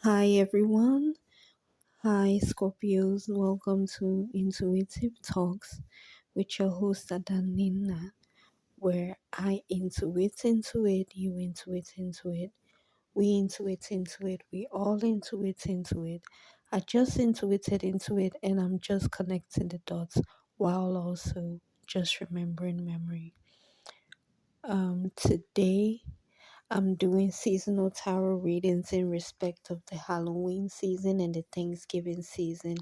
Hi everyone. Hi Scorpios. Welcome to Intuitive Talks with your host Adanina, where I intuit, you intuit, we intuit, we all intuit. I just intuited into it and I'm just connecting the dots while also just remembering memory. Today I'm doing seasonal tarot readings in respect of the Halloween season and the Thanksgiving season.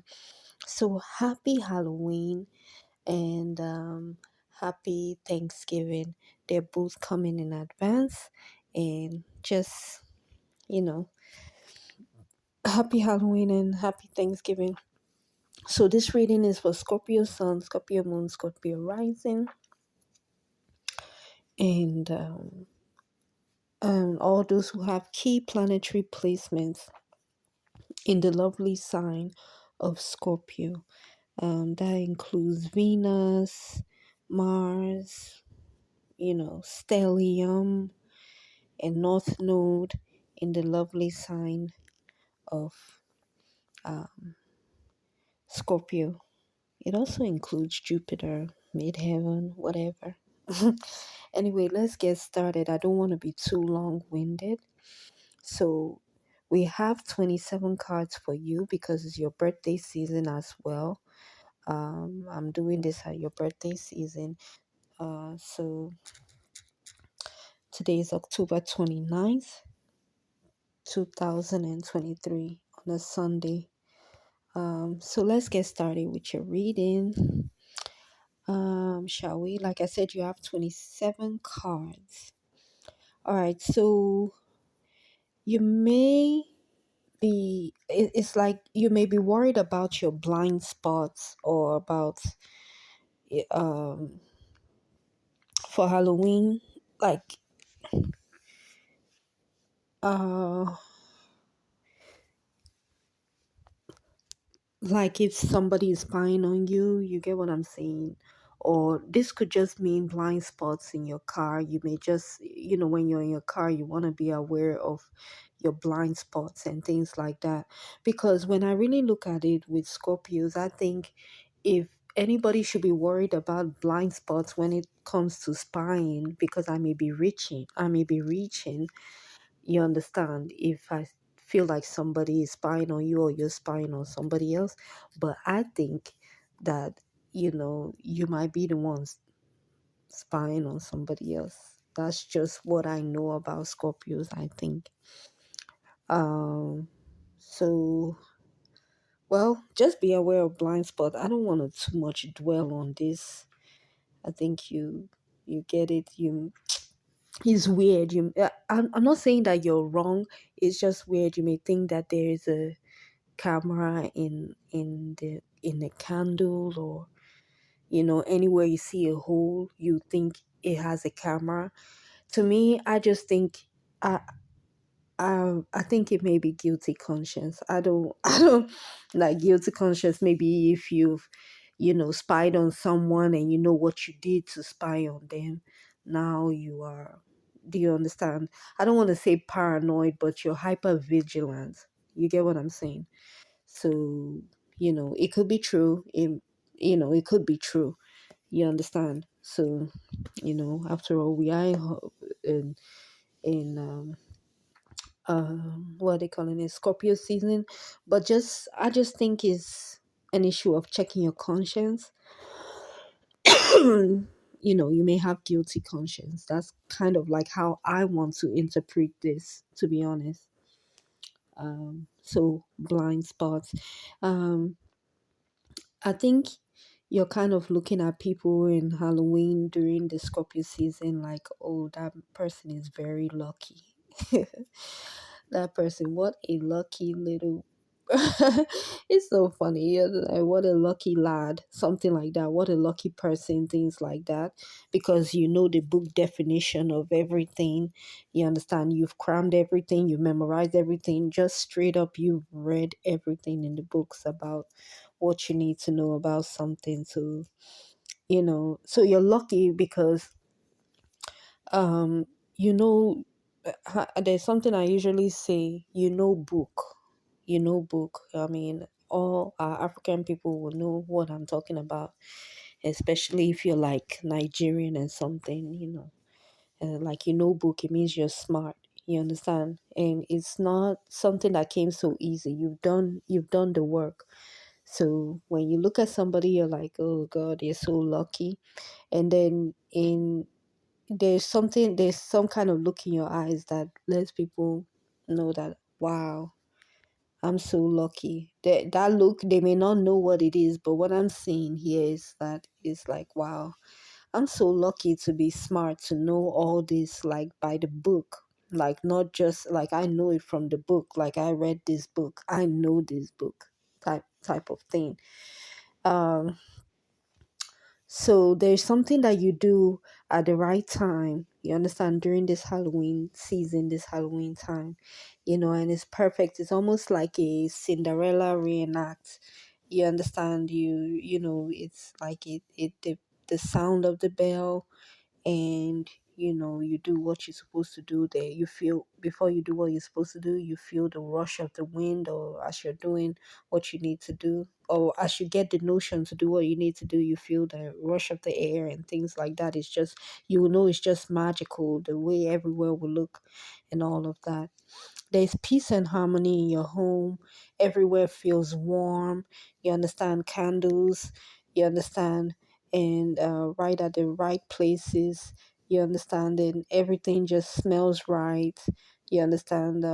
So happy Halloween and happy Thanksgiving. They're both coming in advance and just, you know, happy Halloween and happy Thanksgiving. So this reading is for Scorpio Sun, Scorpio Moon, Scorpio Rising, and all those who have key planetary placements in the lovely sign of Scorpio. That includes Venus, Mars, stellium, and North Node in the lovely sign of Scorpio. It also includes Jupiter, midheaven, whatever. Anyway, let's get started. I don't want to be too long winded. So, we have 27 cards for you because it's your birthday season as well. I'm doing this at your birthday season. So today is October 29th, 2023 on a Sunday. So let's get started with your reading. Shall we? Like I said, you have 27 cards. All right, so you may it's like you may be worried about your blind spots or about um for Halloween, like uh like if somebody is spying on you, you get what I'm saying? Or this could just mean blind spots in your car. You may just, when you're in your car, you want to be aware of your blind spots and things like that. Because when I really look at it with Scorpios, I think if anybody should be worried about blind spots when it comes to spying, because I may be reaching, you understand, if I feel like somebody is spying on you or you're spying on somebody else. But I think that, you might be the ones spying on somebody else. That's just what I know about Scorpios, I think. Um, so, well, just be aware of blind spot. I don't want to too much dwell on this. I think you get it. It's weird. I'm not saying that you're wrong. It's just weird. You may think that there is a camera in a candle, or anywhere you see a hole, you think it has a camera. To me, I just think I I think it may be guilty conscience. I don't like guilty conscience. Maybe if you've spied on someone and you know what you did to spy on them, now you are. Do you understand? I don't want to say paranoid, but you're hyper vigilant. You get what I'm saying? So it could be true. It could be true. You understand? So after all, we are in what they calling it, Scorpio season. But I just think it's an issue of checking your conscience. You may have guilty conscience. That's kind of like how I want to interpret this, to be honest. So blind spots. um I think you're kind of looking at people in Halloween during the Scorpio season like, oh, that person is very lucky. That person, what a lucky little. It's so funny. Yeah, like, what a lucky lad, something like that. What a lucky person, things like that. Because you know the book definition of everything. You understand, you've crammed everything, you memorized everything, just straight up, you've read everything in the books about what you need to know about something. So so you're lucky because um you know there's something I usually say, book. book. I mean, all African people will know what I'm talking about, especially if you're like Nigerian and something, like book, it means you're smart. You understand? And it's not something that came so easy. You've done the work. So when you look at somebody, you're like, oh God, you're so lucky. And then there's some kind of look in your eyes that lets people know that, wow, I'm so lucky. That look, they may not know what it is, but what I'm seeing here is that it's like, wow, I'm so lucky to be smart, to know all this like by the book. Like not just like I know it from the book, like I read this book, I know this book type of thing. Um so there's something that you do at the right time. You understand, during this Halloween season, this Halloween time, and it's perfect. It's almost like a Cinderella reenact. You understand, it's like the sound of the bell, and you do what you're supposed to do there. You feel, before you do what you're supposed to do, you feel the rush of the wind, or as you're doing what you need to do, or as you get the notion to do what you need to do, you feel the rush of the air and things like that. It's just, you will know, it's just magical, the way everywhere will look and all of that. There's peace and harmony in your home. Everywhere feels warm. You understand, candles. You understand, and right at the right places. You understand, and everything just smells right. You understand,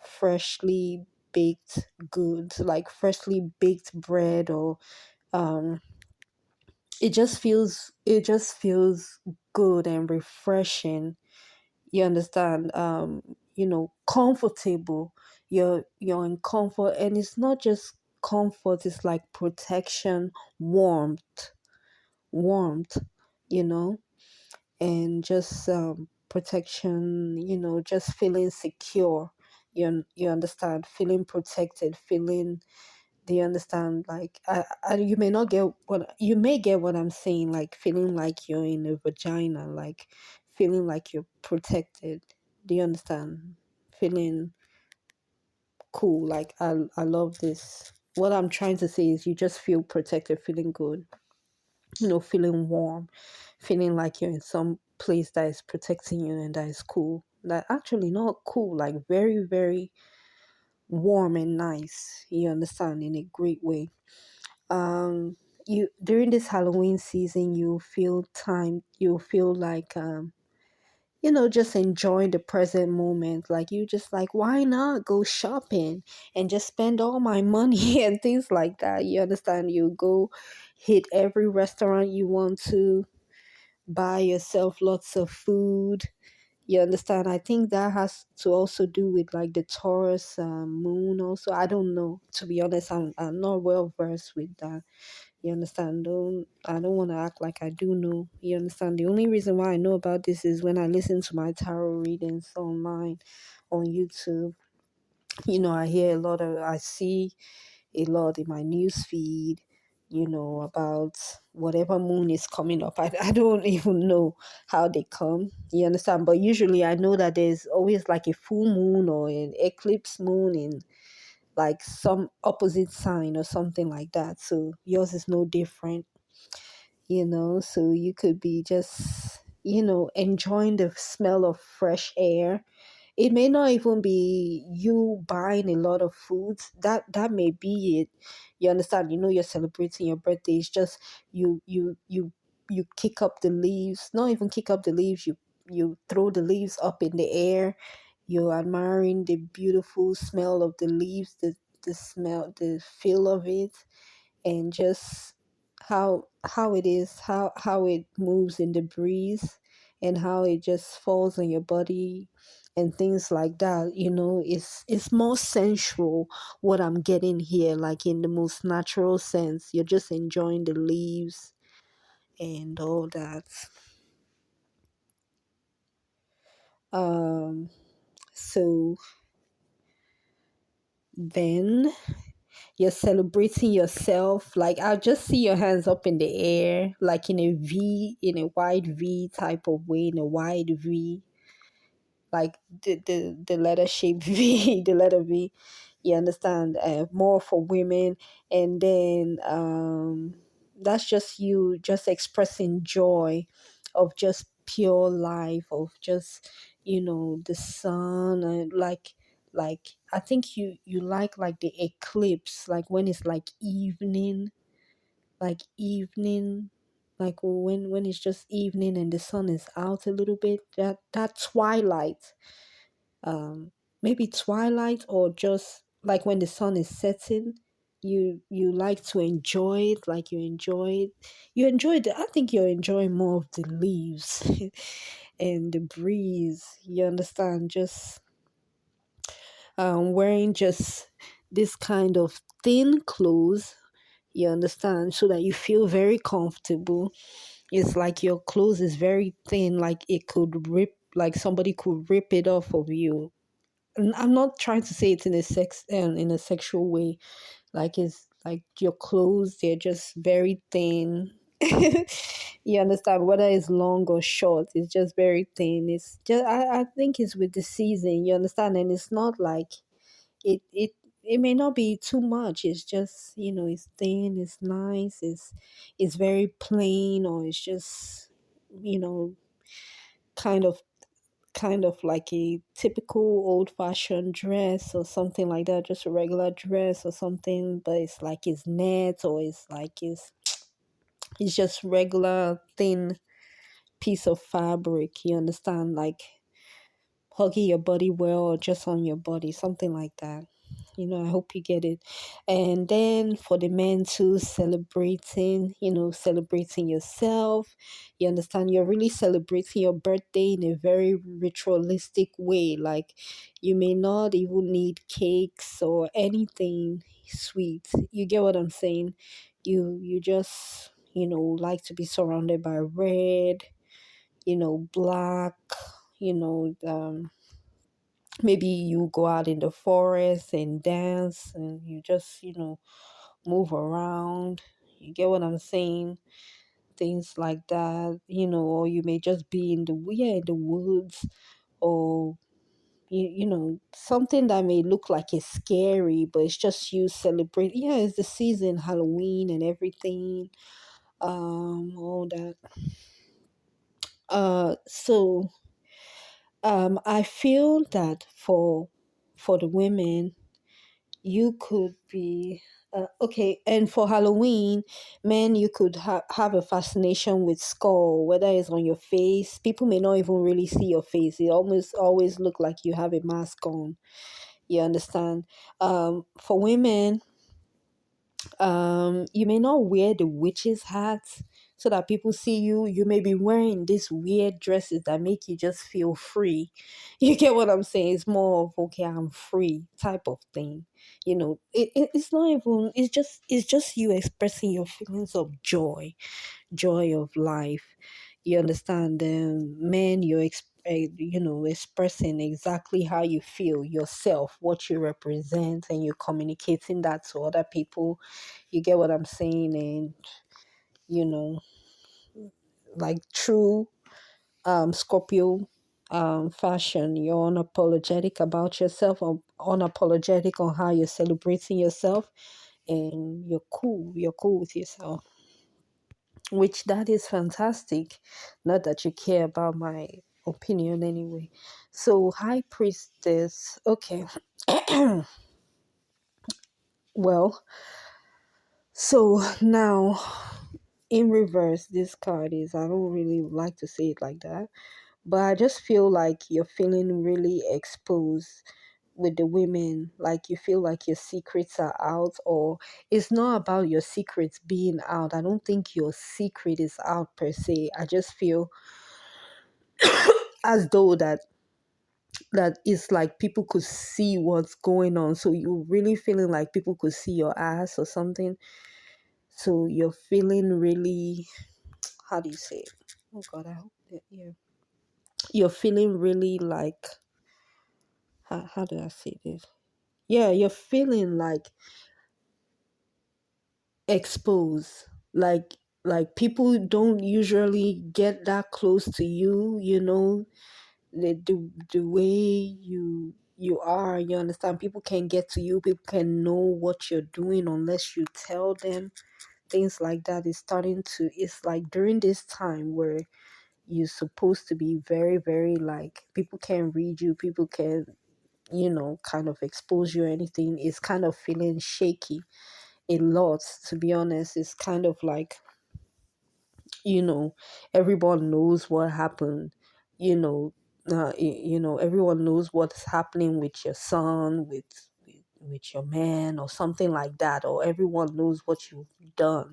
freshly baked goods, like freshly baked bread, or um, it just feels good and refreshing. You understand, comfortable. You're in comfort, and it's not just comfort, it's like protection, warmth, you know and just protection, just feeling secure. You understand, feeling protected, feeling, do you understand? Like, you may not get what you may get what I'm saying, like feeling like you're in a vagina, like feeling like you're protected. Do you understand? Feeling cool. Like, I love this. What I'm trying to say is, you just feel protected, feeling good, feeling warm, feeling like you're in some place that is protecting you and that is cool. That actually not cool, like very, very warm and nice. You understand, in a great way. um you During this Halloween season, you feel like, just enjoying the present moment. Like, you just like, why not go shopping and just spend all my money and things like that. You understand, you go hit every restaurant you want to, buy yourself lots of food. You understand, I think that has to also do with like the Taurus moon also. I don't know, to be honest. I'm not well versed with that. You understand? I don't want to act like I do know. You understand? The only reason why I know about this is when I listen to my tarot readings online on YouTube. I see a lot in my news feed, about whatever moon is coming up. I don't even know how they come. You understand? But usually I know that there's always like a full moon or an eclipse moon in like some opposite sign or something like that. So yours is no different. So you could be just, enjoying the smell of fresh air. It may not even be you buying a lot of foods. That may be it. You understand? You're celebrating your birthday. It's just you kick up the leaves. Not even kick up the leaves. You throw the leaves up in the air. You're admiring the beautiful smell of the leaves, the smell, the feel of it, and just how it is, how it moves in the breeze, and how it just falls on your body and things like that. It's more sensual, what I'm getting here, like in the most natural sense. You're just enjoying the leaves and all that. So then you're celebrating yourself. Like, I'll just see your hands up in the air, like in a V, in a wide V type of way, in a wide V. like the letter shape V, the letter V. You understand? More for women, and then that's just you just expressing joy of just pure life, of just the sun, and like I think you like the eclipse, like when it's like evening, like when it's just evening and the sun is out a little bit, that twilight, um maybe twilight, or just like when the sun is setting, you like to enjoy it, like you enjoy the I think you're enjoying more of the leaves and the breeze, you understand, just wearing just this kind of thin clothes, you understand, so that you feel very comfortable. It's like your clothes is very thin, like it could rip, like somebody could rip it off of you. And I'm not trying to say it in a sexual way. Like it's like your clothes, they're just very thin. You understand, whether it's long or short, it's just very thin. It's just I think it's with the season, you understand, and it's not like it it may not be too much. It's just it's thin, it's nice, it's very plain, or it's just you know kind of like a typical old fashioned dress or something like that, just a regular dress or something, but it's like it's net, or it's like it's just regular thin piece of fabric, you understand, like hugging your body well, or just on your body, something like that. I hope you get it. And then for the men too, celebrating yourself. You understand, you're really celebrating your birthday in a very ritualistic way. Like you may not even need cakes or anything sweet. You get what I'm saying? You just, like to be surrounded by red, black, you know, um maybe you go out in the forest and dance, and you just move around, you get what I'm saying, things like that, or you may just be in the woods, or something that may look like it's scary, but it's just you celebrate. Yeah, it's the season, Halloween and everything, all that. So I feel that for the women, you could be okay. And for Halloween, men, you could have a fascination with skull, whether it's on your face. People may not even really see your face. It almost always look like you have a mask on, you understand. For women, you may not wear the witch's hat so that people see you. You may be wearing these weird dresses that make you just feel free. You get what I'm saying? It's more of, okay, I'm free type of thing. It's not even, it's just you expressing your feelings of joy of life. You understand? Men, expressing exactly how you feel yourself, what you represent, and you're communicating that to other people. You get what I'm saying? And you know, like true Scorpio fashion, you're unapologetic about yourself, or unapologetic on how you're celebrating yourself, and you're cool with yourself, which that is fantastic. Not that you care about my opinion anyway. So high priestess, okay. Well, so now in reverse, this card is, I don't really like to say it like that, but I just feel like you're feeling really exposed with the women. Like you feel like your secrets are out, or it's not about your secrets being out. I don't think your secret is out per se. I just feel as though that it's like people could see what's going on. So you're really feeling like people could see your ass or something. So you're feeling really, how do you say it? Oh God, I hope that, yeah. You're feeling really like, how do I say this? Yeah, you're feeling like exposed. Like people don't usually get that close to you, the way you are, you understand, people can get to you, people can know what you're doing unless you tell them. Things like that is starting to, it's like during this time where you're supposed to be very, very, like, people can read you, people can, kind of expose you or anything. It's kind of feeling shaky a lot, to be honest. It's kind of like, you know everyone knows what happened, you know everyone knows what's happening with your son, with your man, or something like that, or everyone knows what you've done,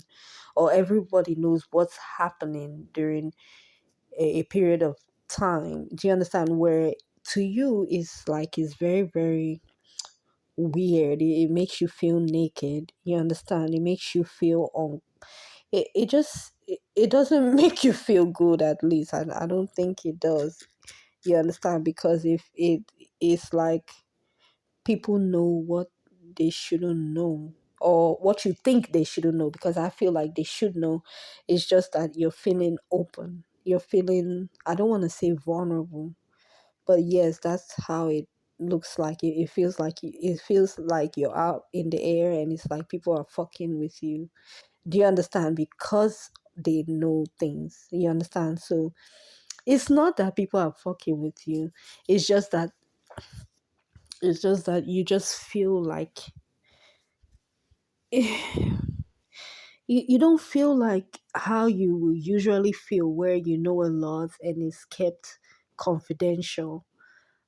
or everybody knows what's happening during a period of time. Do you understand? Where to you is like, it's very, very weird. It makes you feel naked. You understand? It makes you feel it doesn't make you feel good. At least I don't think it does. You understand? Because if it is like, people know what they shouldn't know, or what you think they shouldn't know, because I feel like they should know. It's just that you're feeling open, you're feeling, I don't want to say vulnerable, but yes, that's how it looks like. It feels like it feels like you're out in the air, and it's like people are fucking with you. Do you understand? Because they know things. You understand? So it's not that people are fucking with you. It's just that you just feel like you don't feel like how you will usually feel, where you know a lot and it's kept confidential.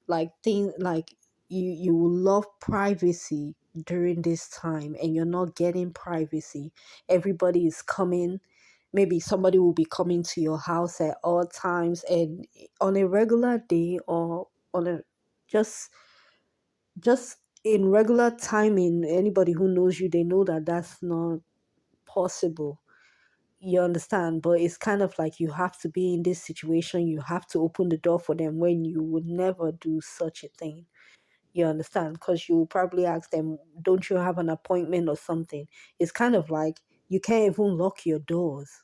Like thing like, you will love privacy during this time, and you're not getting privacy. Everybody is coming. Maybe somebody will be coming to your house at all times, and on a regular day, or on a just just in regular timing. Anybody who knows you, they know that that's not possible. You understand? But it's kind of like, you have to be in this situation, you have to open the door for them, when you would never do such a thing. You understand? Because you will probably ask them, don't you have an appointment or something? It's kind of like, you can't even lock your doors.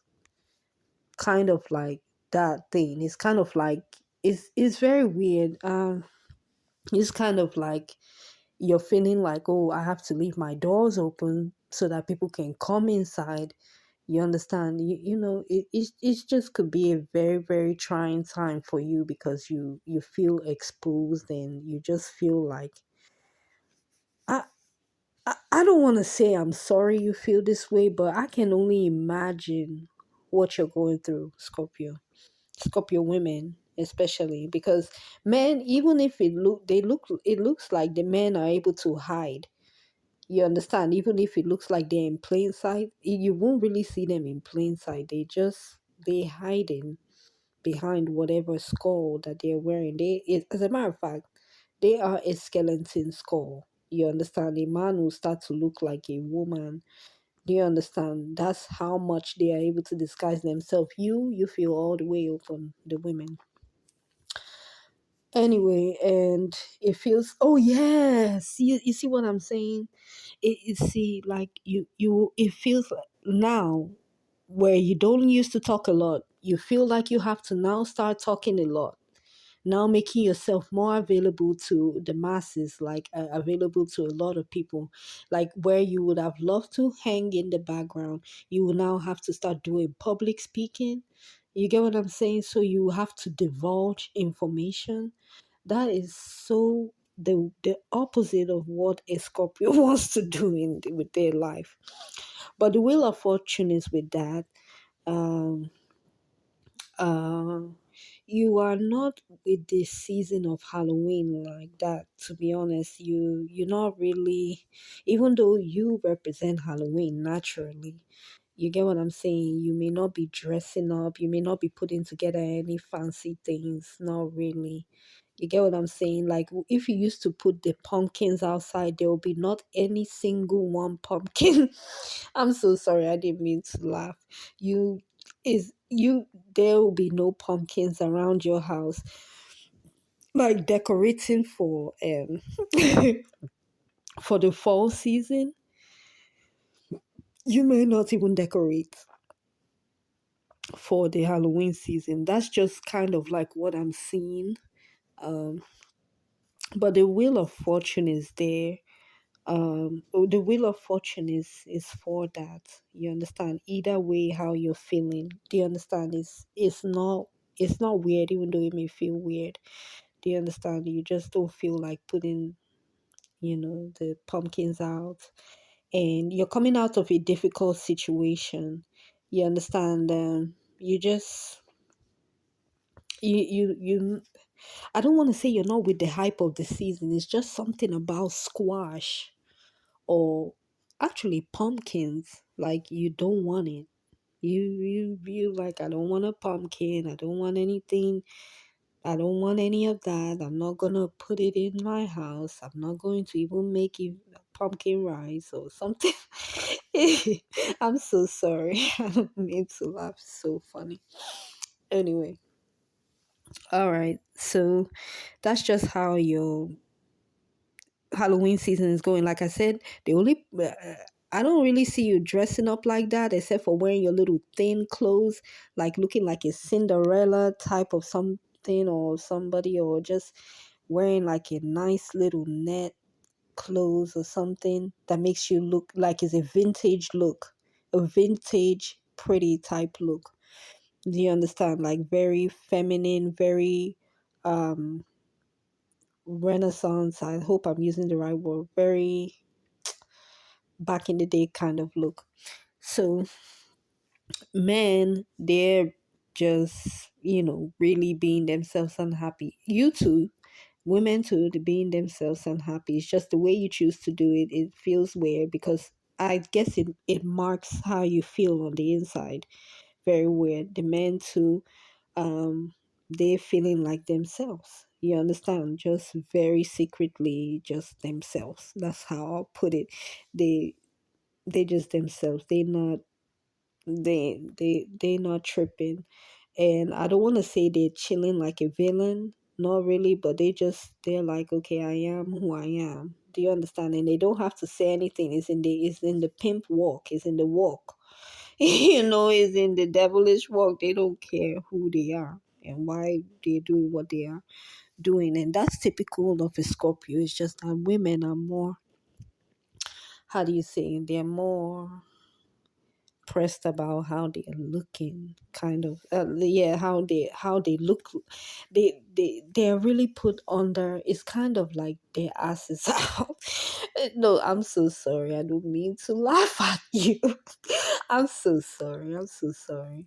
Kind of like that thing. It's kind of like, it's very weird. It's kind of like, you're feeling like, oh, I have to leave my doors open so that people can come inside. You understand? It just could be a very, very trying time for you, because you feel exposed, and you just feel like, I I don't want to say I'm sorry you feel this way, but I can only imagine what you're going through, Scorpio women especially, because men, even if it looks like the men are able to hide. You understand? Even if it looks like they're in plain sight, you won't really see them in plain sight. They hiding behind whatever skull that they're wearing. As a matter of fact, they are a skeleton skull. You understand? A man will start to look like a woman. Do you understand? That's how much they are able to disguise themselves. You feel all the way open, the women. Anyway, and it feels, oh yes, you see what I'm saying? It see, like, it feels like now, where you don't used to talk a lot, you feel like you have to now start talking a lot, now making yourself more available to the masses, like, available to a lot of people. Like, where you would have loved to hang in the background, you will now have to start doing public speaking. You get what I'm saying? So you have to divulge information. That is so the opposite of what a Scorpio wants to do with their life. But the wheel of fortune is with that. Um, uh, you are not with this season of Halloween like that. To be honest, you're not really, even though you represent Halloween naturally. You get what I'm saying? You may not be dressing up, you may not be putting together any fancy things, not really. You get what I'm saying? Like, if you used to put the pumpkins outside, there will be not any single one pumpkin. I'm so sorry, I didn't mean to laugh. You is you There will be no pumpkins around your house. Like, decorating for for the fall season, you may not even decorate for the Halloween season. That's just kind of like what I'm seeing. Um, but the wheel of fortune is there. The wheel of fortune is for that. You understand? Either way, how you're feeling. Do you understand? It's not weird, even though it may feel weird. Do you understand? You just don't feel like putting, the pumpkins out, and you're coming out of a difficult situation. You understand? You just you I don't want to say you're not with the hype of the season. It's just something about squash, or actually pumpkins. Like, you don't want it. You like, I don't want a pumpkin. I don't want anything. I don't want any of that. I'm not gonna put it in my house. I'm not going to even make it pumpkin rice or something. I'm so sorry. I don't mean to laugh. So funny. Anyway, all right. So that's just how your Halloween season is going. Like I said, I don't really see you dressing up like that, except for wearing your little thin clothes, like looking like a Cinderella type of something or somebody, or just wearing like a nice little net clothes or something that makes you look like it's a vintage look, a vintage pretty type look. Do you understand? Like, very feminine, very um Renaissance. I hope I'm using the right word. Very back in the day kind of look. So men, they're just, really being themselves and happy. You too, women too, they being themselves and happy. It's just the way you choose to do it. It feels weird because I guess it marks how you feel on the inside. Very weird. The men too, um they're feeling like themselves. You understand? Just very secretly just themselves. That's how I'll put it. They just themselves. They not tripping. And I don't want to say they're chilling like a villain, not really, but they're like, okay, I am who I am. Do you understand? And they don't have to say anything. It's in the pimp walk. It's in the walk. It's in the devilish walk. They don't care who they are and why they're doing what they are doing. And that's typical of a Scorpio. It's just that women are more, how do you say, they're more pressed about how they're looking, kind of. Yeah, how they look. They're really put under. It's kind of like their asses out. No, I'm so sorry. I don't mean to laugh at you. I'm so sorry. I'm so sorry.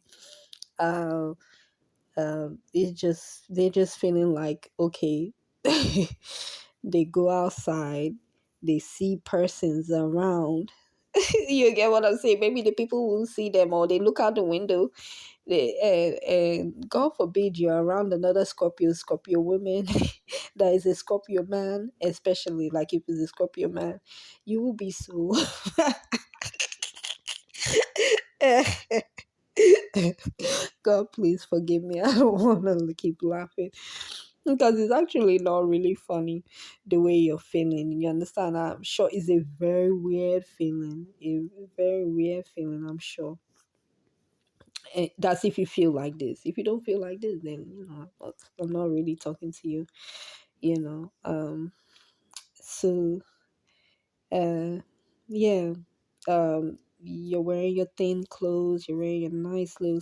um they're just feeling like, okay. They go outside, they see persons around. You get what I'm saying? Maybe the people will see them, or they look out the window. And God forbid you're around another Scorpio woman that is a Scorpio man, especially like if it's a Scorpio man, you will be so. God, please forgive me. I don't want to keep laughing because it's actually not really funny the way you're feeling. You understand? I'm sure it's a very weird feeling. A very weird feeling, I'm sure. That's if you feel like this. If you don't feel like this, then I'm not really talking to you. You know. So uh, yeah. You're wearing your thin clothes. You're wearing your nice little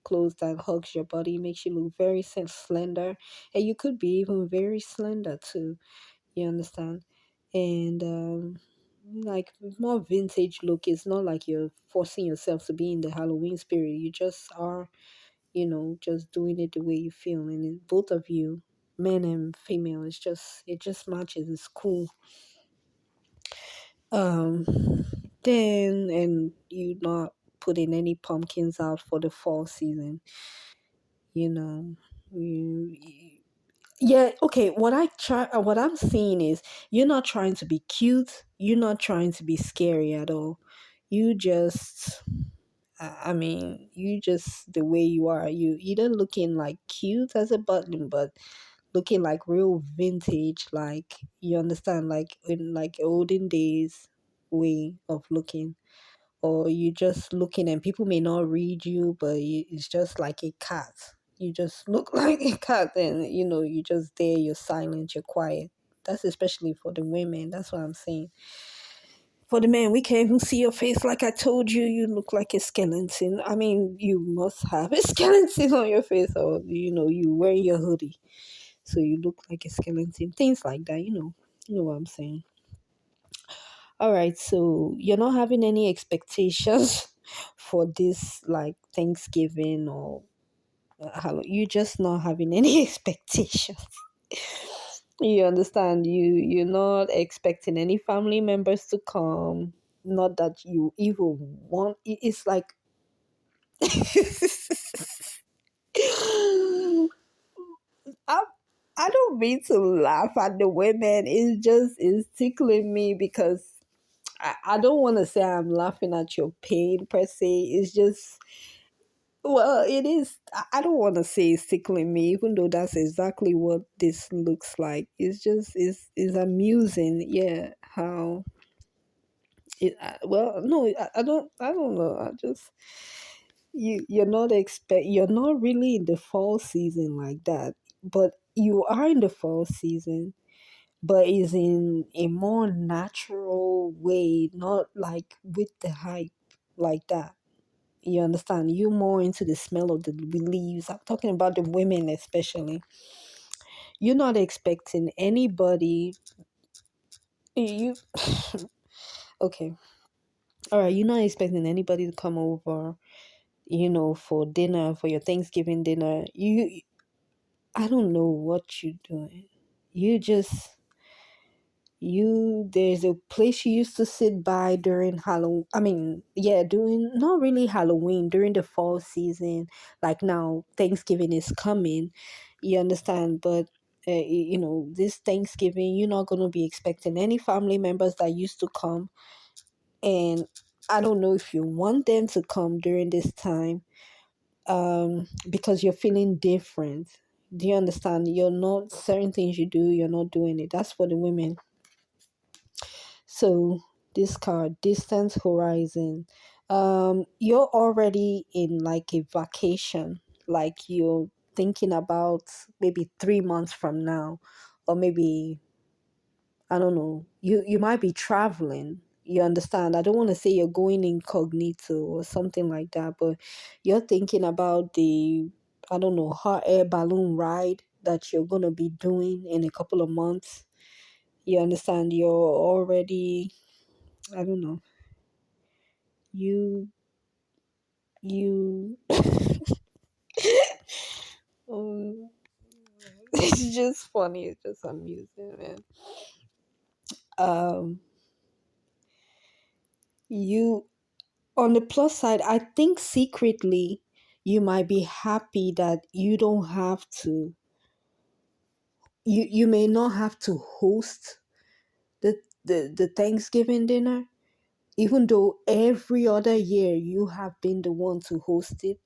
clothes that hugs your body, makes you look very slender, and you could be even very slender too. You understand? And like, more vintage look. It's not like you're forcing yourself to be in the Halloween spirit. You just are, just doing it the way you feel. And both of you, men and female, it just matches. It's cool. Um, then, and you not putting any pumpkins out for the fall season. You know, you, yeah, okay. What I'm seeing is you're not trying to be cute. You're not trying to be scary at all. You just, I mean, you just the way you are. You either looking like cute as a button, but looking like real vintage. Like, you understand, like in like olden days way of looking. Or you just looking and people may not read you, but it's just like a cat. You just look like a cat, and you just there, you're silent, you're quiet. That's especially for the women. That's what I'm saying. For the men, we can't even see your face. Like I told you, you look like a skeleton. I mean, you must have a skeleton on your face, or you wearing your hoodie, so you look like a skeleton. Things like that. You know what I'm saying. All right, so you're not having any expectations for this, like Thanksgiving or you just not having any expectations. You understand? You're not expecting any family members to come. Not that you even want. It's like I I don't mean to laugh at the women. It's tickling me because I don't want to say I'm laughing at your pain per se. It's just, well, it is. I don't want to say it's tickling me, even though that's exactly what this looks like. It's just is amusing. Yeah, how it. Well, no, I don't know. I just you're not really in the fall season like that, but you are in the fall season, but is in a more natural way, not like with the hype like that. You understand? You more into the smell of the leaves. I'm talking about the women especially. You're not expecting anybody. You okay? All right. You're not expecting anybody to come over. For dinner, for your Thanksgiving dinner. I don't know what you're doing. You just there's a place you used to sit by during Halloween. I mean, yeah, during not really Halloween, during the fall season. Like now, Thanksgiving is coming. You understand? But this Thanksgiving, you're not gonna be expecting any family members that used to come, and I don't know if you want them to come during this time, because you're feeling different. Do you understand? You're not certain things you do, you're not doing it. That's for the women. So this card, distance horizon. You're already in like a vacation, like you're thinking about maybe 3 months from now, or maybe I don't know. You might be traveling. You understand? I don't want to say you're going incognito or something like that, but you're thinking about the I don't know hot air balloon ride that you're gonna be doing in a couple of months. You understand? You're already I don't know. You you um, it's just funny, it's just amusing, man. Um you On the plus side, I think secretly you might be happy that you don't have to you may not have to host the Thanksgiving dinner, even though every other year you have been the one to host it.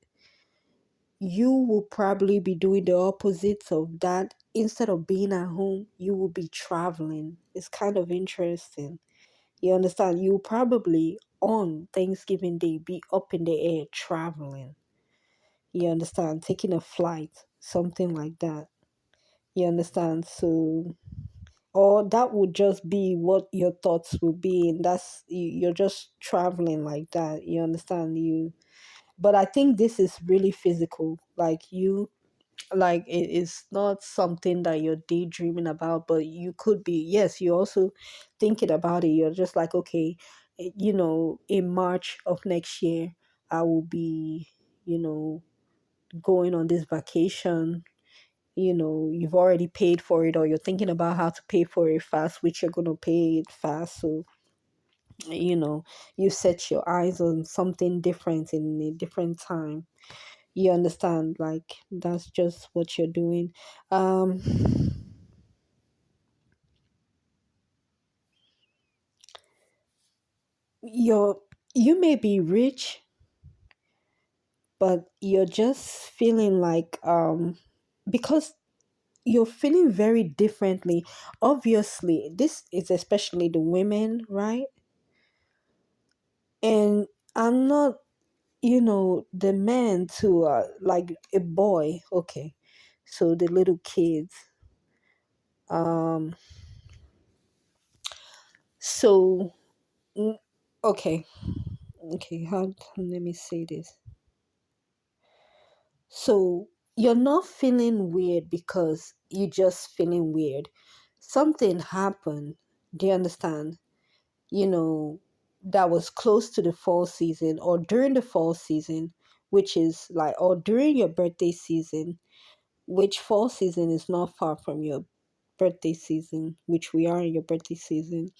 You will probably be doing the opposite of that. Instead of being at home, you will be traveling. It's kind of interesting. You understand? You will probably on Thanksgiving Day be up in the air traveling. You understand? Taking a flight, something like that. You understand? So, or that would just be what your thoughts would be, and you're just traveling like that. You understand? But I think this is really physical. Like it is not something that you're daydreaming about, but you could be. Yes, you're also thinking about it. You're just like, okay, in March of next year, I will be, you know, going on this vacation. You've already paid for it, or you're thinking about how to pay for it fast, which you're going to pay it fast. So you know you set your eyes on something different in a different time. You understand? Like that's just what you're doing. um you may be rich, but you're just feeling like because you're feeling very differently. Obviously, this is especially the women, right? And I'm not the men to like a boy, okay. So the little kids. Um so mm, okay, okay, how let me say this. So you're not feeling weird because you're just feeling weird. Something happened. Do you understand? You know, that was close to the fall season or during the fall season, which is like, or during your birthday season, which fall season is not far from your birthday season, which we are in your birthday season.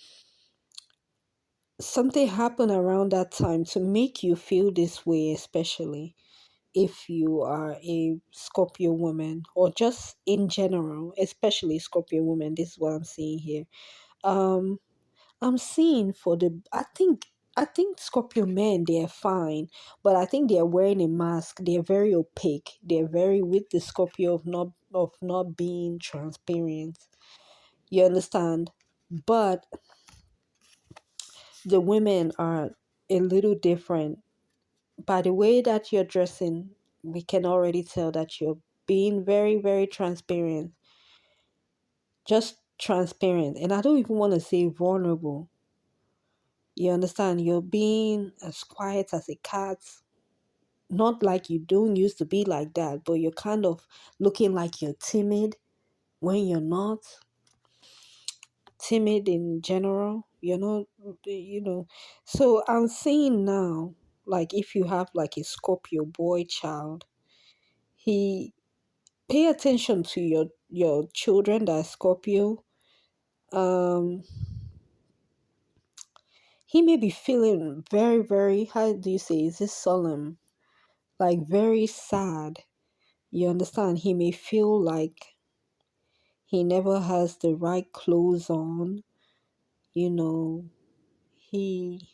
Something happened around that time to make you feel this way, especially if you are a Scorpio woman or just in general, especially Scorpio woman. This is what I'm seeing here. Um, I'm seeing for the I think Scorpio men they're fine, but I think they're wearing a mask. They're very opaque. They're very with the Scorpio of not being transparent. You understand? But the women are a little different. By the way that you're dressing, we can already tell that you're being very, very transparent. Just transparent. And I don't even want to say vulnerable. You understand? You're being as quiet as a cat. Not like you don't used to be like that, but you're kind of looking like you're timid when you're not timid in general. You're not, you know. So I'm saying now, like if you have like a Scorpio boy child, he pay attention to your children that are Scorpio. Um, he may be feeling very, very, how do you say, is this solemn? Like very sad. You understand? He may feel like he never has the right clothes on. You know, he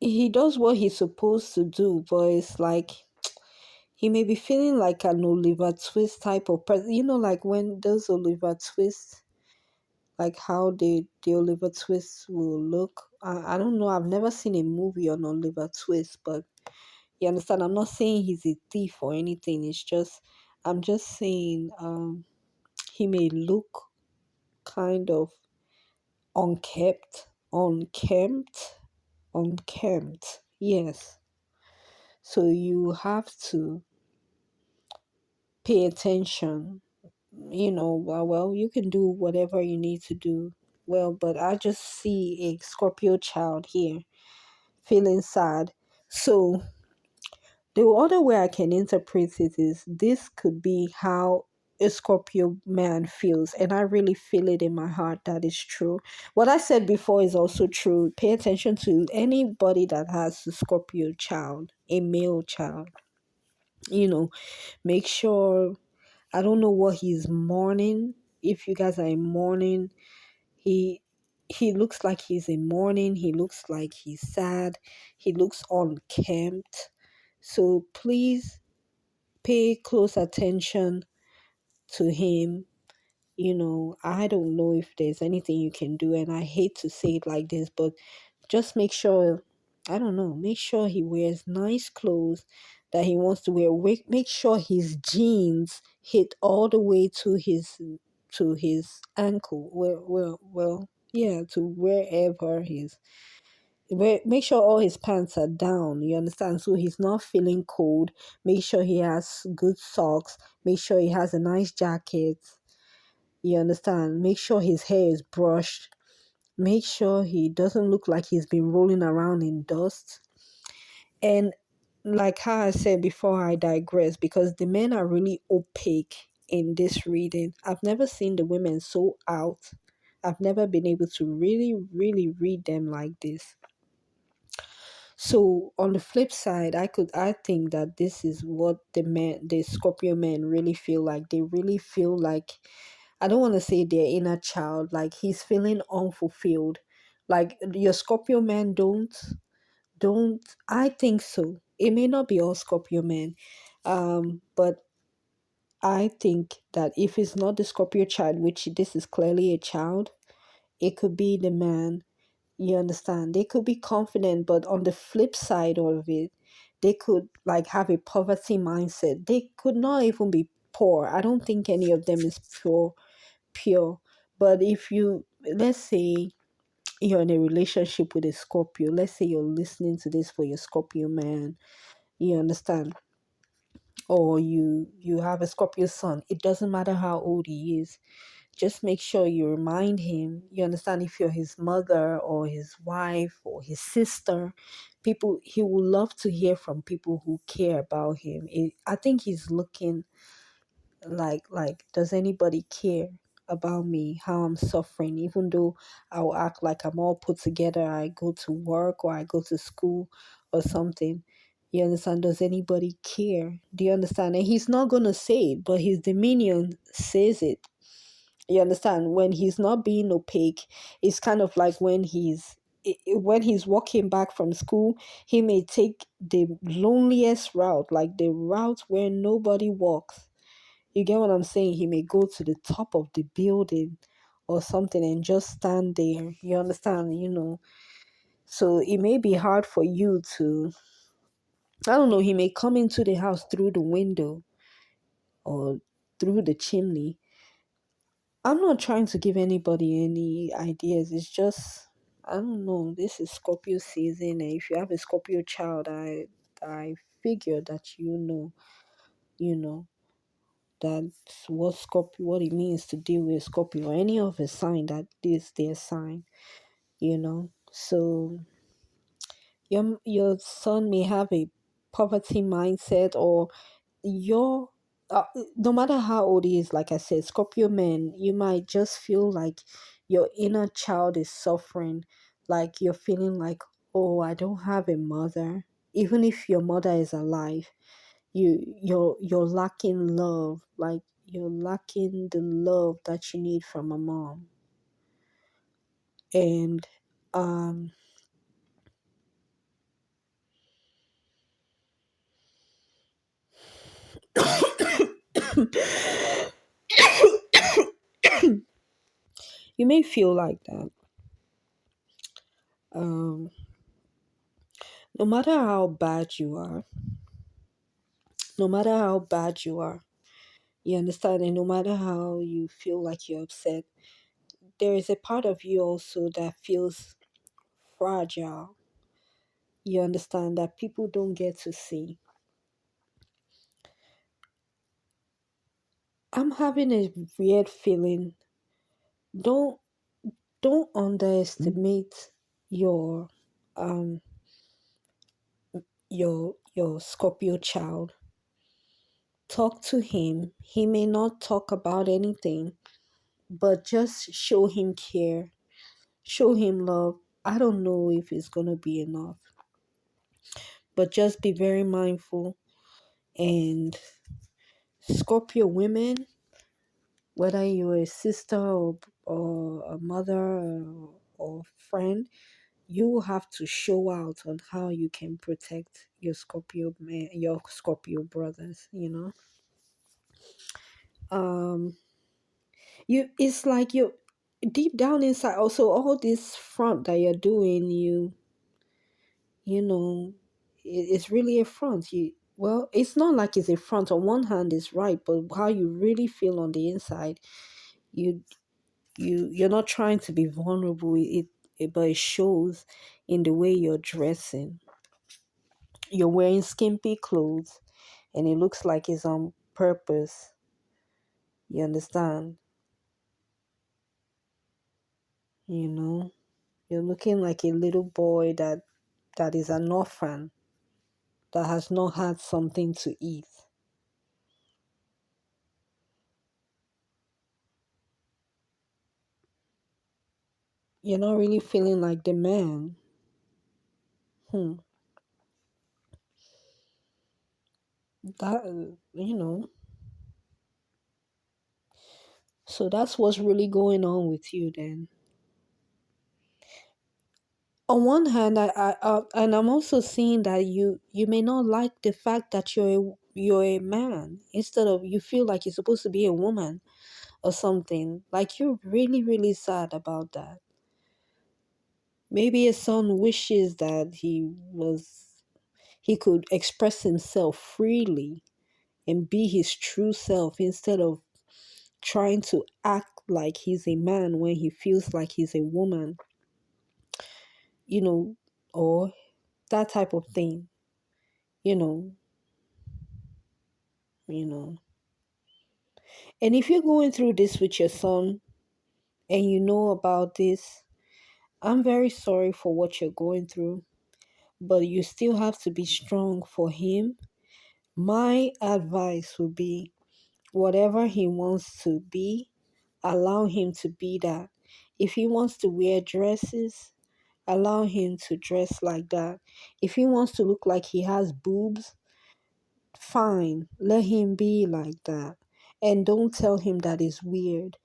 he does what he's supposed to do, but it's like he may be feeling like an Oliver Twist type of person. Like when those Oliver Twist, like how the Oliver Twist will look. I don't know. I've never seen a movie on Oliver Twist, but you understand. I'm not saying he's a thief or anything. It's just I'm just saying he may look kind of unkempt. Yes. So you have to pay attention. Well, you can do whatever you need to do. Well, but I just see a Scorpio child here feeling sad. So the other way I can interpret it is this could be how a Scorpio man feels, and I really feel it in my heart that is true. What I said before is also true. Pay attention to anybody that has a Scorpio child, a male child. Make sure, I don't know what he's mourning. If you guys are in mourning, he he looks like he's in mourning. He looks like he's sad. He looks unkempt. So please pay close attention to him. I don't know if there's anything you can do, and I hate to say it like this, but just make sure, I don't know, make sure he wears nice clothes that he wants to wear. Make sure his jeans hit all the way to his ankle. Well, yeah, to wherever make sure all his pants are down, you understand, so he's not feeling cold. Make sure he has good socks. Make sure he has a nice jacket, you understand. Make sure his hair is brushed. Make sure he doesn't look like he's been rolling around in dust. And like how I said before, I digress because the men are really opaque in this reading. I've never seen the women so out. I've never been able to really, really read them like this. So on the flip side, I think that this is what the Scorpio men really feel like. They really feel like, I don't want to say their inner child, like he's feeling unfulfilled. Like your Scorpio man don't I think so. It may not be all Scorpio men. But I think that if it's not the Scorpio child, which this is clearly a child, it could be the man. You understand? They could be confident, but on the flip side of it, they could like have a poverty mindset. They could not even be poor. I don't think any of them is pure. But if you, let's say you're in a relationship with a Scorpio, let's say you're listening to this for your Scorpio man, you understand? Or you have a Scorpio son, it doesn't matter how old he is, just make sure you remind him, you understand, if you're his mother or his wife or his sister, people, he will love to hear from people who care about him. I think he's looking like does anybody care about me, how I'm suffering, even though I'll act like I'm all put together, I go to work or I go to school or something. You understand? Does anybody care? Do you understand? And he's not gonna say it, but his demeanor says it. You understand? When he's not being opaque, it's kind of like when he's walking back from school, he may take the loneliest route, like the route where nobody walks. You get what I'm saying? He may go to the top of the building or something and just stand there. You understand? So it may be hard for you to, I don't know, he may come into the house through the window or through the chimney. I'm not trying to give anybody any ideas. It's just, I don't know. This is Scorpio season, and if you have a Scorpio child, I figure that you know that's what it means to deal with Scorpio or any of a sign that is their sign. So your son may have a poverty mindset, or your uh, no matter how old he is, like I said, Scorpio man, you might just feel like your inner child is suffering, like you're feeling like, oh, I don't have a mother. Even if your mother is alive, you're lacking love, like you're lacking the love that you need from a mom. And um you may feel like that. um no matter how bad you are, no matter how bad you are, you understand, and no matter how you feel like you're upset, there is a part of you also that feels fragile. You understand, that people don't get to see. I'm having a weird feeling. Don't don't underestimate your um your Scorpio child. Talk to him. He may not talk about anything, but just show him care, show him love. I don't know if it's gonna be enough, but just be very mindful. And Scorpio women, whether you're a sister or a mother or friend, you will have to show out on how you can protect your Scorpio man, your Scorpio brothers. Um, it's like you deep down inside. Also, all this front that you're doing, you know, it's really a front. Well, it's not like it's a front. On one hand, it's right, but how you really feel on the inside, you you're not trying to be vulnerable. But it shows in the way you're dressing. You're wearing skimpy clothes, and it looks like it's on purpose. You understand? You know, you're looking like a little boy that is an orphan that has not had something to eat. You're not really feeling like the man. Hmm. That so that's what's really going on with you then. On one hand, and I'm also seeing that you may not like the fact that you're a man, instead of you feel like you're supposed to be a woman or something. Like you're really really sad about that. Maybe a son wishes that he could express himself freely and be his true self instead of trying to act like he's a man when he feels like he's a woman, you know, or that type of thing, you know, you know. And if you're going through this with your son and you know about this, I'm very sorry for what you're going through, but you still have to be strong for him. My advice would be whatever he wants to be, allow him to be that. If he wants to wear dresses, allow him to dress like that. If he wants to look like he has boobs, fine, let him be like that. And don't tell him that is weird.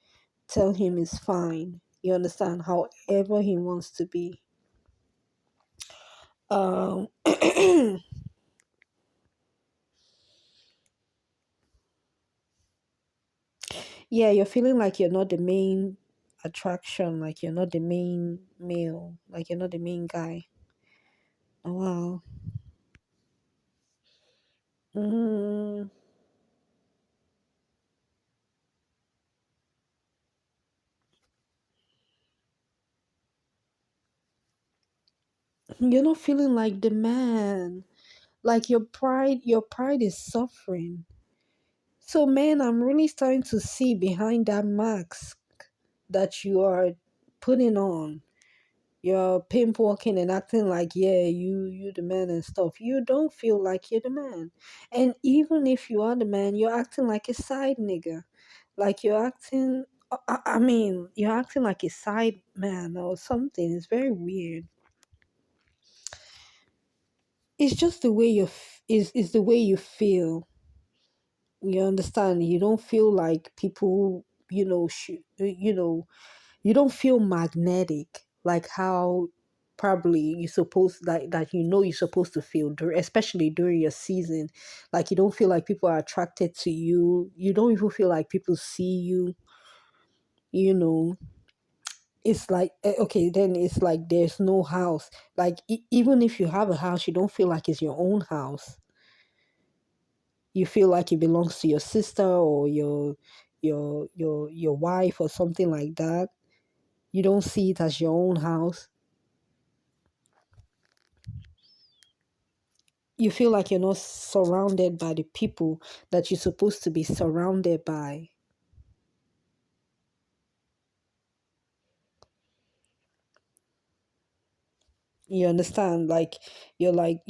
Tell him it's fine. You understand? However he wants to be. Um, yeah, you're feeling like you're not the main attraction, like you're not the main male, like you're not the main guy. Oh, wow. Mm, you're not feeling like the man. Like your pride is suffering. So man, I'm really starting to see behind that mask that you are putting on. You're pimp walking and acting like, yeah, you the man and stuff. You don't feel like you're the man. And even if you are the man, you're acting like a side nigga. Like you're acting I mean, you're acting like a side man or something. It's very weird. It's just the way is the way you feel. You understand? You don't feel like people, you don't feel magnetic like how probably you supposed that you're supposed to feel especially during your season. Like you don't feel like people are attracted to you. You don't even feel like people see you. You know, it's like okay, then it's like there's no house. Like even if you have a house, you don't feel like it's your own house. You feel like it belongs to your sister or your wife or something like that. You don't see it as your own house. You feel like you're not surrounded by the people that you're supposed to be surrounded by. You understand? Like you're like,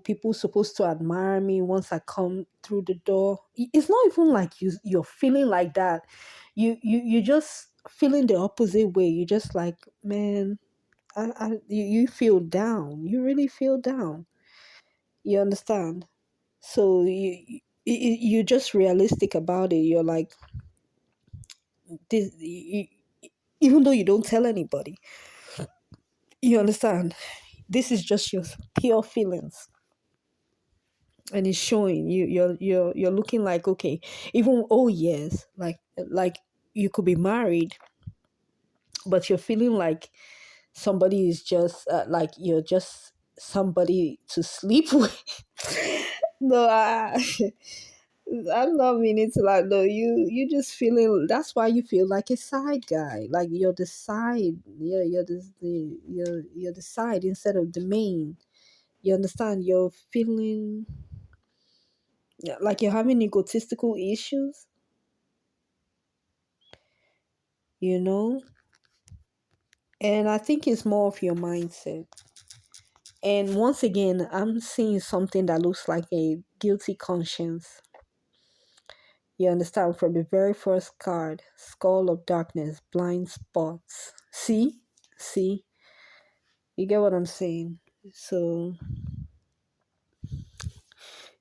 people supposed to admire me once I come through the door. It's not even like you're feeling like that. You just feeling the opposite way. You just like, man, you feel down. You really feel down. You understand? So you're just realistic about it. You're like this. Even though you don't tell anybody, you understand. This is just your pure feelings, and it's showing. You're looking like okay. Even oh yes, like you could be married, but you're feeling like somebody is just like you're just somebody to sleep with. No, I'm not meaning to like no, you just feeling that's why you feel like a side guy. Like you're the side. Yeah, you're the side instead of the main. You understand? You're feeling yeah, like you're having egotistical issues, you know? And I think it's more of your mindset. And once again, I'm seeing something that looks like a guilty conscience. You understand? From the very first card, Skull of Darkness, Blind Spots. See? See? You get what I'm saying? So,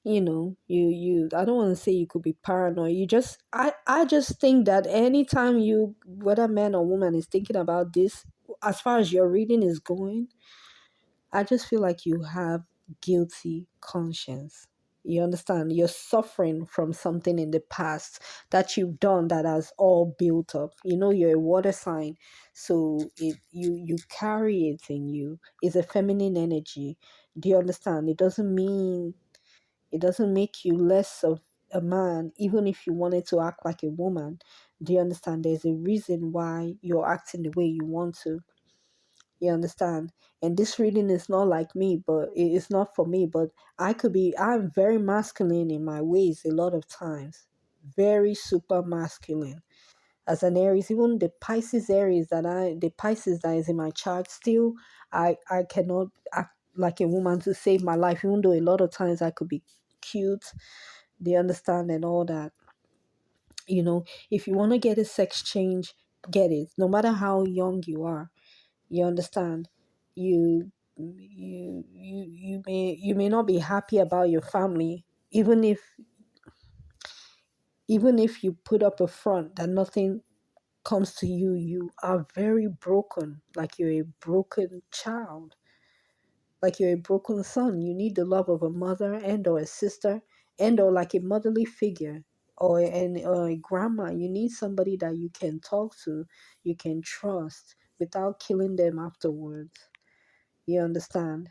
I don't want to say you could be paranoid. I just think that anytime whether man or woman is thinking about this, as far as your reading is going, I just feel like you have guilty conscience. You understand? You're suffering from something in the past that you've done that has all built up. You're a water sign, so you carry it in you. It's a feminine energy. Do you understand? It doesn't make you less of a man, even if you wanted to act like a woman. Do you understand? There's a reason why you're acting the way you want to. You understand? And this reading is not like me, but it's not for me. But I'm very masculine in my ways a lot of times. Very super masculine. As an Aries, even the Pisces that is in my chart, still, I cannot act like a woman to save my life, even though a lot of times I could be cute, they understand, and all that. If you want to get a sex change, get it. No matter how young you are, you understand. You may not be happy about your family, even if you put up a front that nothing comes to you. You are very broken, like you're a broken child, like you're a broken son. You need the love of a mother and or a sister and or like a motherly figure, or a grandma. You need somebody that you can talk to, you can trust without killing them afterwards. You understand?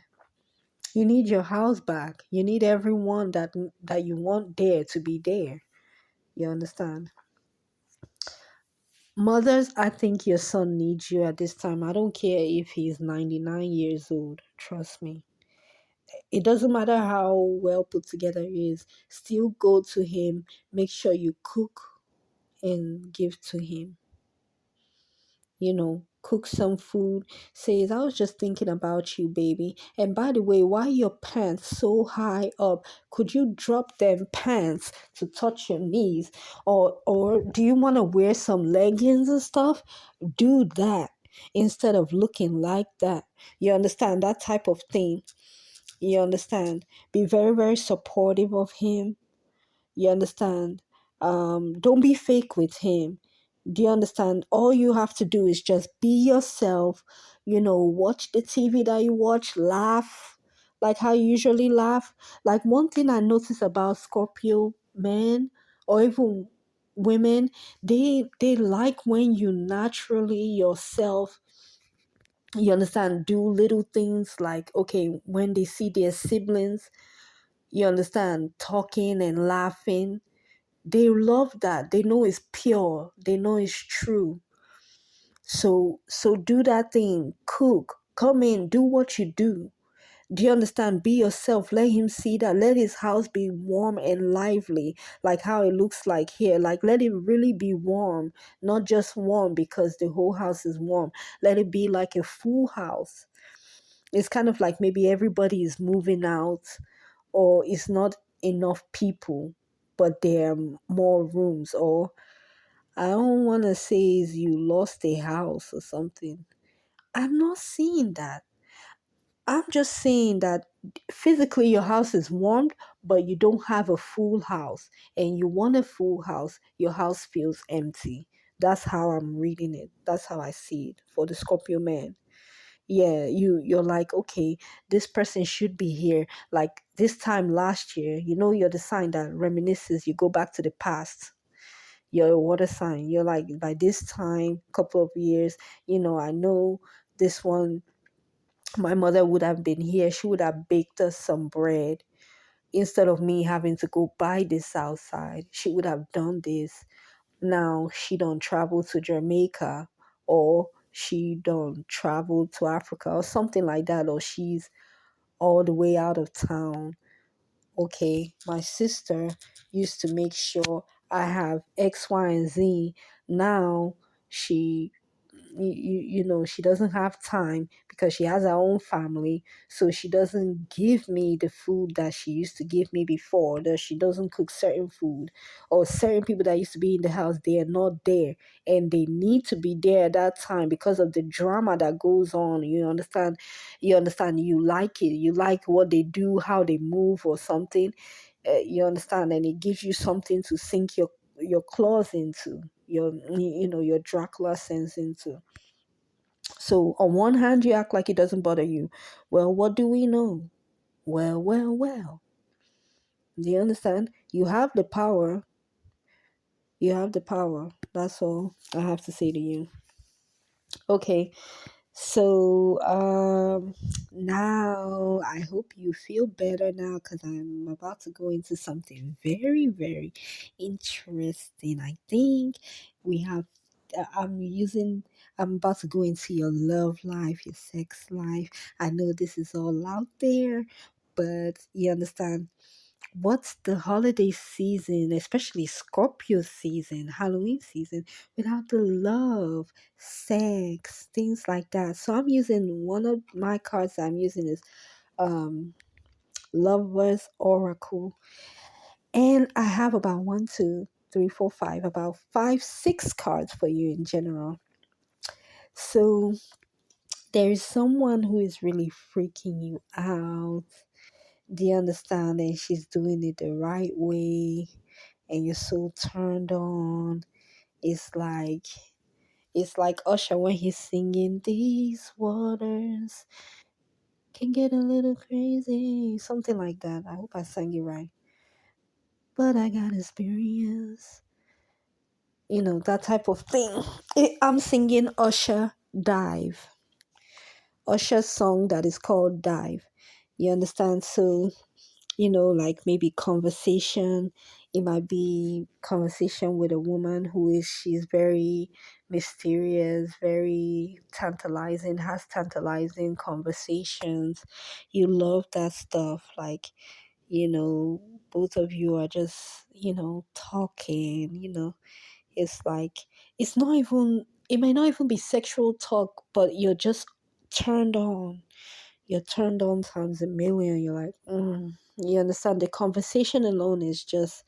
You need your house back. You need everyone that you want there to be there. You understand? Mothers, I think your son needs you at this time. I don't care if he's 99 years old. Trust me. It doesn't matter how well put together he is. Still go to him. Make sure you cook and give to him. Cook some food. Says, I was just thinking about you, baby. And by the way, why your pants so high up? Could you drop them pants to touch your knees? Or do you want to wear some leggings and stuff? Do that instead of looking like that. You understand that type of thing? You understand? Be very, very supportive of him. You understand? Don't be fake with him. Do you understand? All you have to do is just be yourself. Watch the TV that you watch, laugh like how you usually laugh. Like, one thing I notice about Scorpio men, or even women, they like when you naturally yourself. You understand? Do little things like, okay, when they see their siblings, you understand, talking and laughing. They love that. They know it's pure. They know it's true. So do that thing. Cook. Come in. Do what you do. Do you understand? Be yourself. Let him see that. Let his house be warm and lively, like how it looks like here. Like, let it really be warm, not just warm because the whole house is warm. Let it be like a full house. It's kind of like maybe everybody is moving out, or it's not enough people, but there are more rooms. Or I don't want to say is you lost a house or something. I'm not saying that. I'm just saying that physically your house is warmed, but you don't have a full house, and you want a full house. Your house feels empty. That's how I'm reading it. That's how I see it for the Scorpio man. Yeah, you're like, okay, this person should be here. Like this time last year, you're the sign that reminisces. You go back to the past. You're a water sign. You're like, by this time, couple of years, I know this one. My mother would have been here. She would have baked us some bread instead of me having to go buy this outside. She would have done this. Now she don't travel to Jamaica, or she don't travel to Africa or something like that, or she's all the way out of town. Okay, my sister used to make sure I have X, Y, and Z. Now she she doesn't have time because she has her own family, so she doesn't give me the food that she used to give me before. That she doesn't cook certain food, or certain people that used to be in the house, they are not there, and they need to be there at that time because of the drama that goes on. You understand, you like it, you like what they do, how they move or something. You understand, and it gives you something to sink your claws into, your Dracula sense into. So on one hand, you act like it doesn't bother you. Well, what do we know? Well. Do you understand? You have the power. You have the power. That's all I have to say to you. Okay. So now I hope you feel better now because I'm about to go into something very, very interesting. I think we have I'm about to go into your love life, your sex life. I know this is all out there, but you understand what's the holiday season, especially Scorpio season, Halloween season, without the love, sex, things like that. So I'm using one of my cards I'm using is um Lovers Oracle. And I have about one, two, three, four, five, about five, six cards for you in general. So there is someone who is really freaking you out. Do you understand? And she's doing it the right way and you're so turned on. It's like it's like Usher when he's singing these waters can get a little crazy. Something like that. I hope I sang it right. But I got experience. You know, that type of thing. I'm singing Usher Dive. Usher's song that is called Dive. You understand? So like maybe conversation. It might be conversation with a woman she's very mysterious, very tantalizing, has tantalizing conversations. You love that stuff. Like, both of you are just, talking, it's like, it may not even be sexual talk, but you're just turned on you're turned on times a million. You're like, you understand? The conversation alone is just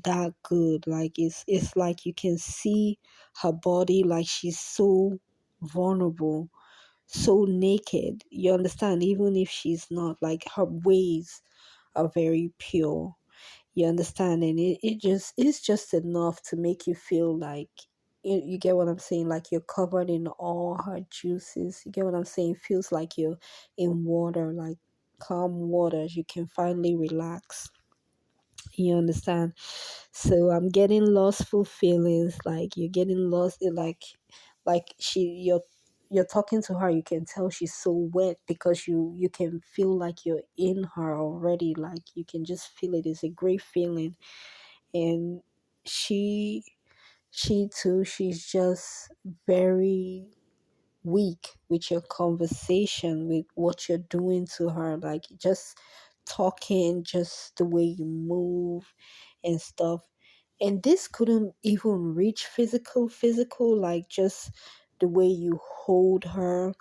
that good. Like it's like you can see her body, like she's so vulnerable, so naked. You understand? Even if she's not, like her ways are very pure. You understand? And it's just enough to make you feel like you get what I'm saying? Like you're covered in all her juices. You get what I'm saying? Feels like you're in water, like calm waters. You can finally relax. You understand? So I'm getting lustful feelings, like you're getting lost in like you're talking to her, you can tell she's so wet because you can feel like you're in her already, like you can just feel it. It's a great feeling. And she she too, she's just very weak with your conversation, with what you're doing to her, like just talking, just the way you move and stuff. And this couldn't even reach physical, like just the way you hold her,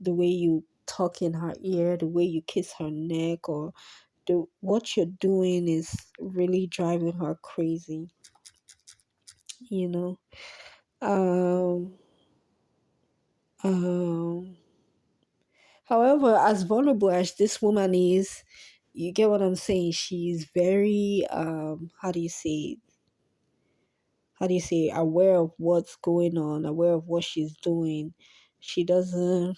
the way you talk in her ear, the way you kiss her neck, or what you're doing is really driving her crazy, you know. Um um However, as vulnerable as this woman is, you get what I'm saying? She's very how do you say aware of what's going on, aware of what she's doing. She doesn't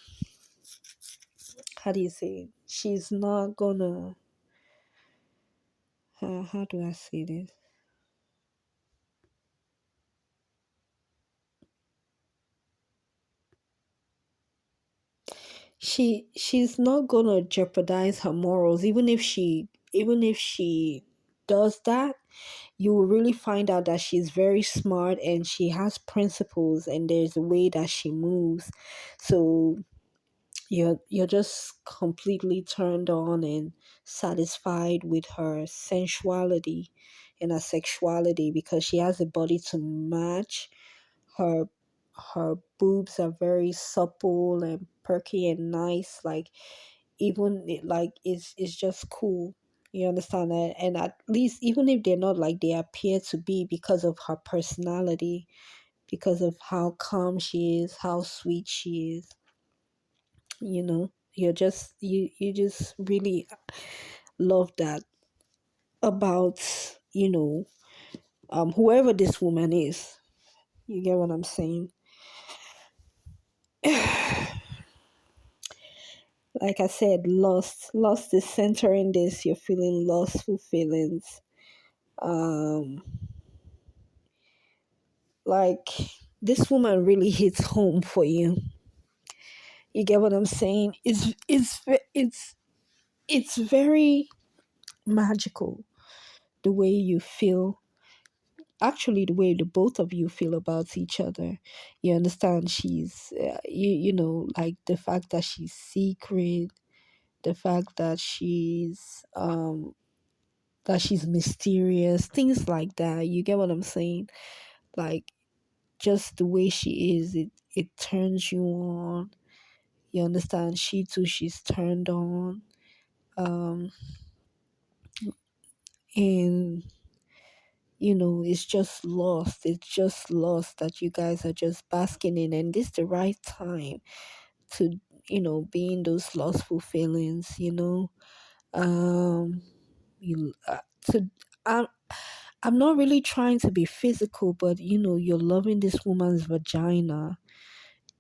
how do you say she's not gonna how do I say this? She's not gonna jeopardize her morals, even if she does that. You will really find out that she's very smart and she has principles, and there's a way that she moves. So you're just completely turned on and satisfied with her sensuality and her sexuality because she has a body to match. Her her boobs are very supple and perky and nice. Like even like it's just cool. You understand that? And at least even if they're not like they appear to be, because of her personality, because of how calm she is, how sweet she is, you just really love that about whoever this woman is. You get what I'm saying? Like I said, lost is centering this. You're feeling lustful feelings. Um, like this woman really hits home for you. You get what I'm saying? It's very magical the way you feel. Actually, the way the both of you feel about each other. You understand? She's you know, like the fact that she's secret, the fact that she's mysterious, things like that. You get what I'm saying? Like just the way she is, it turns you on. You understand? She too, she's turned on. Um, and it's just lost. It's just lost that you guys are just basking in, and this the right time to be in those lustful feelings. Um, you to I'm I'm not really trying to be physical, but you're loving this woman's vagina.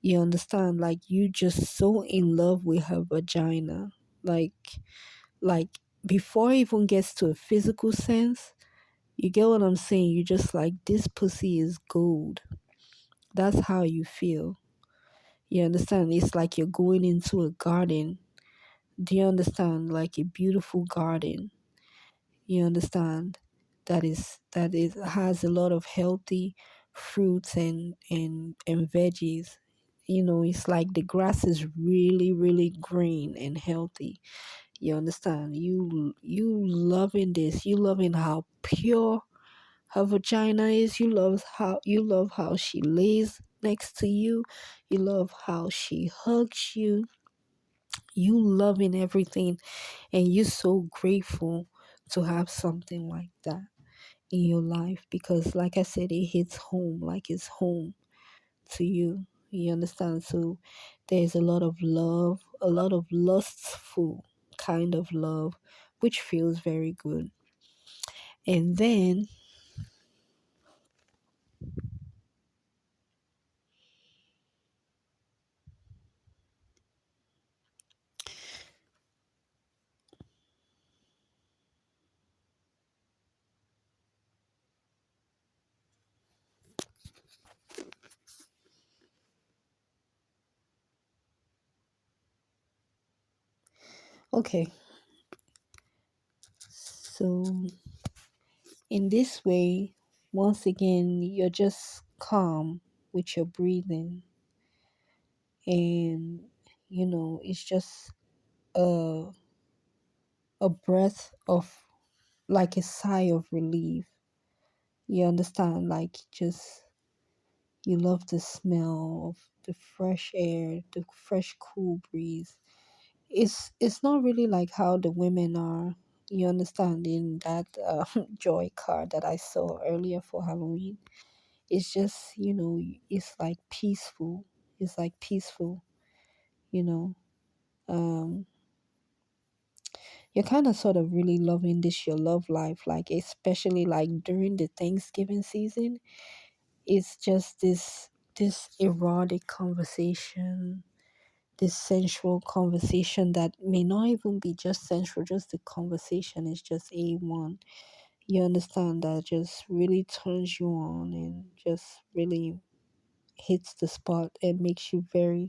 You understand? Like you just so in love with her vagina. Like like before it even gets to a physical sense, you get what I'm saying? You just like this pussy is gold. That's how you feel. You understand? It's like you're going into a garden. Do you understand? Like a beautiful garden. You understand? That is has a lot of healthy fruits and veggies. It's like the grass is really, really green and healthy. You understand? You loving this. You loving how pure her vagina is. You love how she lays next to you. You love how she hugs you. You loving everything, and you're so grateful to have something like that in your life because, like I said, it hits home, like it's home to you. You understand? So there's a lot of love, a lot of lustful kind of love, which feels very good. And then, okay, so in this way, once again, you're just calm with your breathing, and it's just a a breath of like a sigh of relief. You understand? Like just you love the smell of the fresh air, the fresh cool breeze. It's not really like how the women are. You understand in that joy card that I saw earlier for Halloween. It's just it's like peaceful. It's like peaceful. You know, um, you're kind of sort of really loving this your love life, like especially like during the Thanksgiving season. It's just this erotic conversation, this sensual conversation that may not even be just sensual, just the conversation is just A1. You understand that just really turns you on and just really hits the spot and makes you very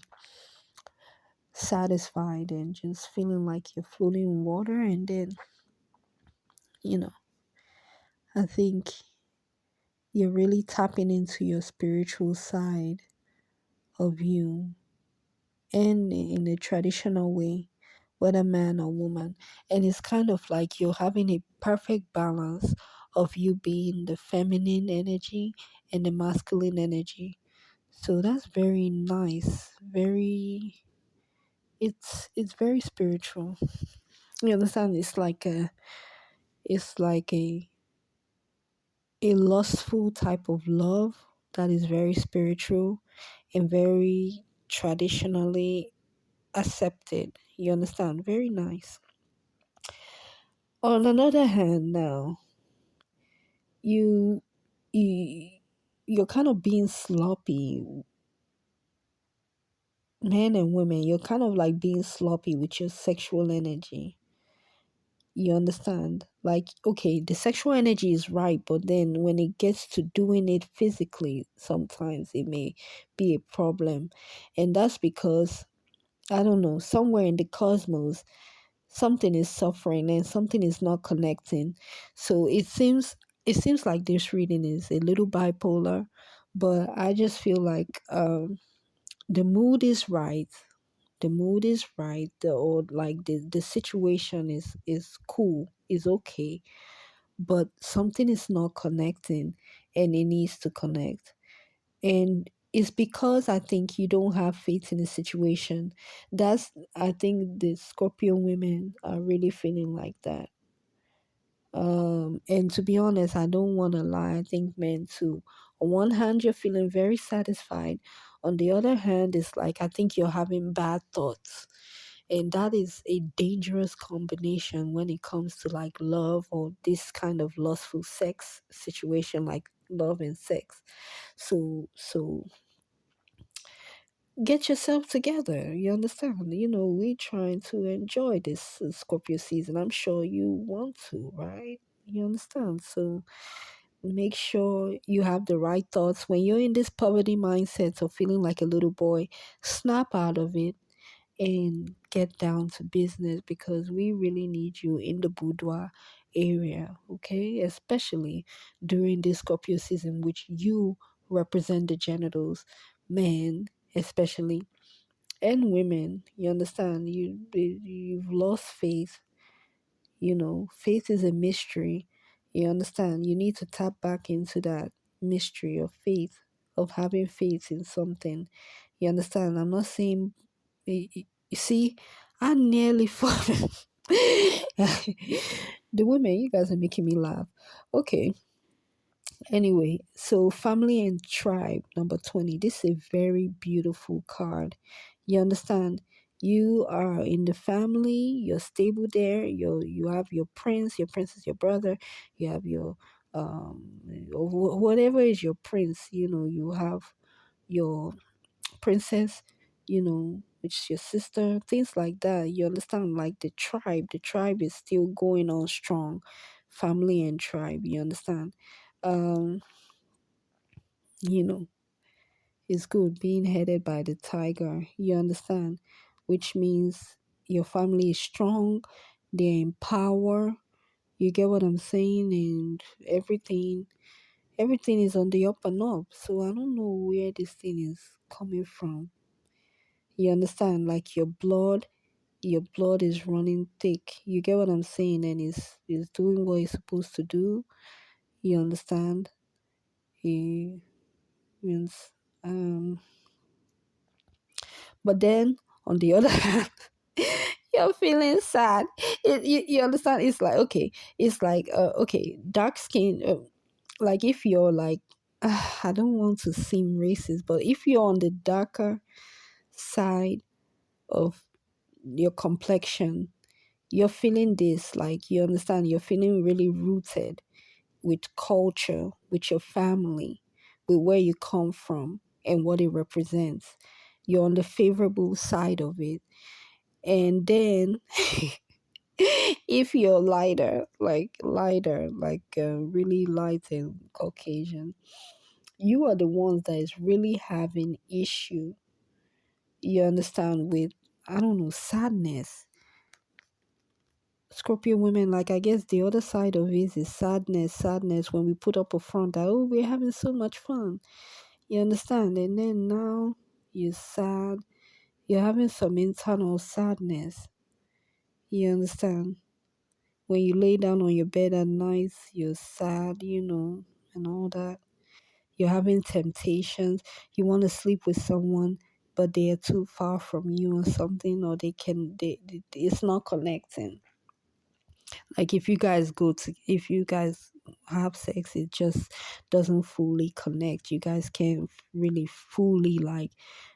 satisfied and just feeling like you're floating in water. And then, you know, I think you're really tapping into your spiritual side of you and in a traditional way, whether man or woman. And it's kind of like you're having a perfect balance of you being the feminine energy and the masculine energy. So that's very nice. It's very spiritual. You understand? It's like a lustful type of love that is very spiritual and very traditionally accepted. You understand? Very nice. On another hand, now you you you're kind of being sloppy men and women, you're kind of like being sloppy with your sexual energy. You understand? Like, okay, the sexual energy is right, but then when it gets to doing it physically, sometimes it may be a problem. And that's because, I don't know, somewhere in the cosmos, something is suffering and something is not connecting. So it seems like this reading is a little bipolar, but I just feel like the mood is right. The mood is right. The situation is cool, is okay, but something is not connecting, and it needs to connect. And it's because I think you don't have faith in the situation. That's I think the Scorpio women are really feeling like that. And to be honest, I don't want to lie. I think men too. On one hand, you're feeling very satisfied. On the other hand, it's like I think you're having bad thoughts. And that is a dangerous combination when it comes to like love or this kind of lustful sex situation, like love and sex. So get yourself together. You understand? We trying to enjoy this Scorpio season. I'm sure you want to, right? You understand? So make sure you have the right thoughts. When you're in this poverty mindset of feeling like a little boy, snap out of it and get down to business, because we really need you in the boudoir area, okay? Especially during this Scorpio season, which you represent the genitals, men especially, and women. You understand? You've lost faith. Faith is a mystery. You understand? You need to tap back into that mystery of faith, of having faith in something. You understand? I'm not saying, you see, I nearly fought. The women, you guys are making me laugh. Okay. Anyway, so family and tribe, number 20. This is a very beautiful card. You understand? You are in the family, you're stable there, you have your prince is your brother, you have your whatever is your prince, you have your princess, which is your sister, things like that. You understand? Like the tribe is still going on strong. Family and tribe, you understand? Um, you know, it's good being headed by the tiger, you understand? Which means your family is strong, they're in power. You get what I'm saying? And everything is on the up and up. So I don't know where this thing is coming from. You understand? Like your blood is running thick. You get what I'm saying? And is doing what it's supposed to do. You understand? It means but then on the other hand, you're feeling sad. You understand? It's like okay, it's like okay, dark skin. Like if you're like, I don't want to seem racist, but if you're on the darker side of your complexion, you're feeling this, like you understand, you're feeling really rooted with culture, with your family, with where you come from and what it represents. You're on the favorable side of it. And then if you're lighter, really light and Caucasian, you are the ones that is really having issue. You understand, with I don't know, sadness. Scorpio women, like I guess the other side of it is sadness when we put up a front that we're having so much fun. You understand? And then now you're sad. You're having some internal sadness. You understand? When you lay down on your bed at night, you're sad, and all that. You're having temptations. You want to sleep with someone, but they are too far from you or something, or it's not connecting. Like if you guys have sex, it just doesn't fully connect. You guys can't really fully like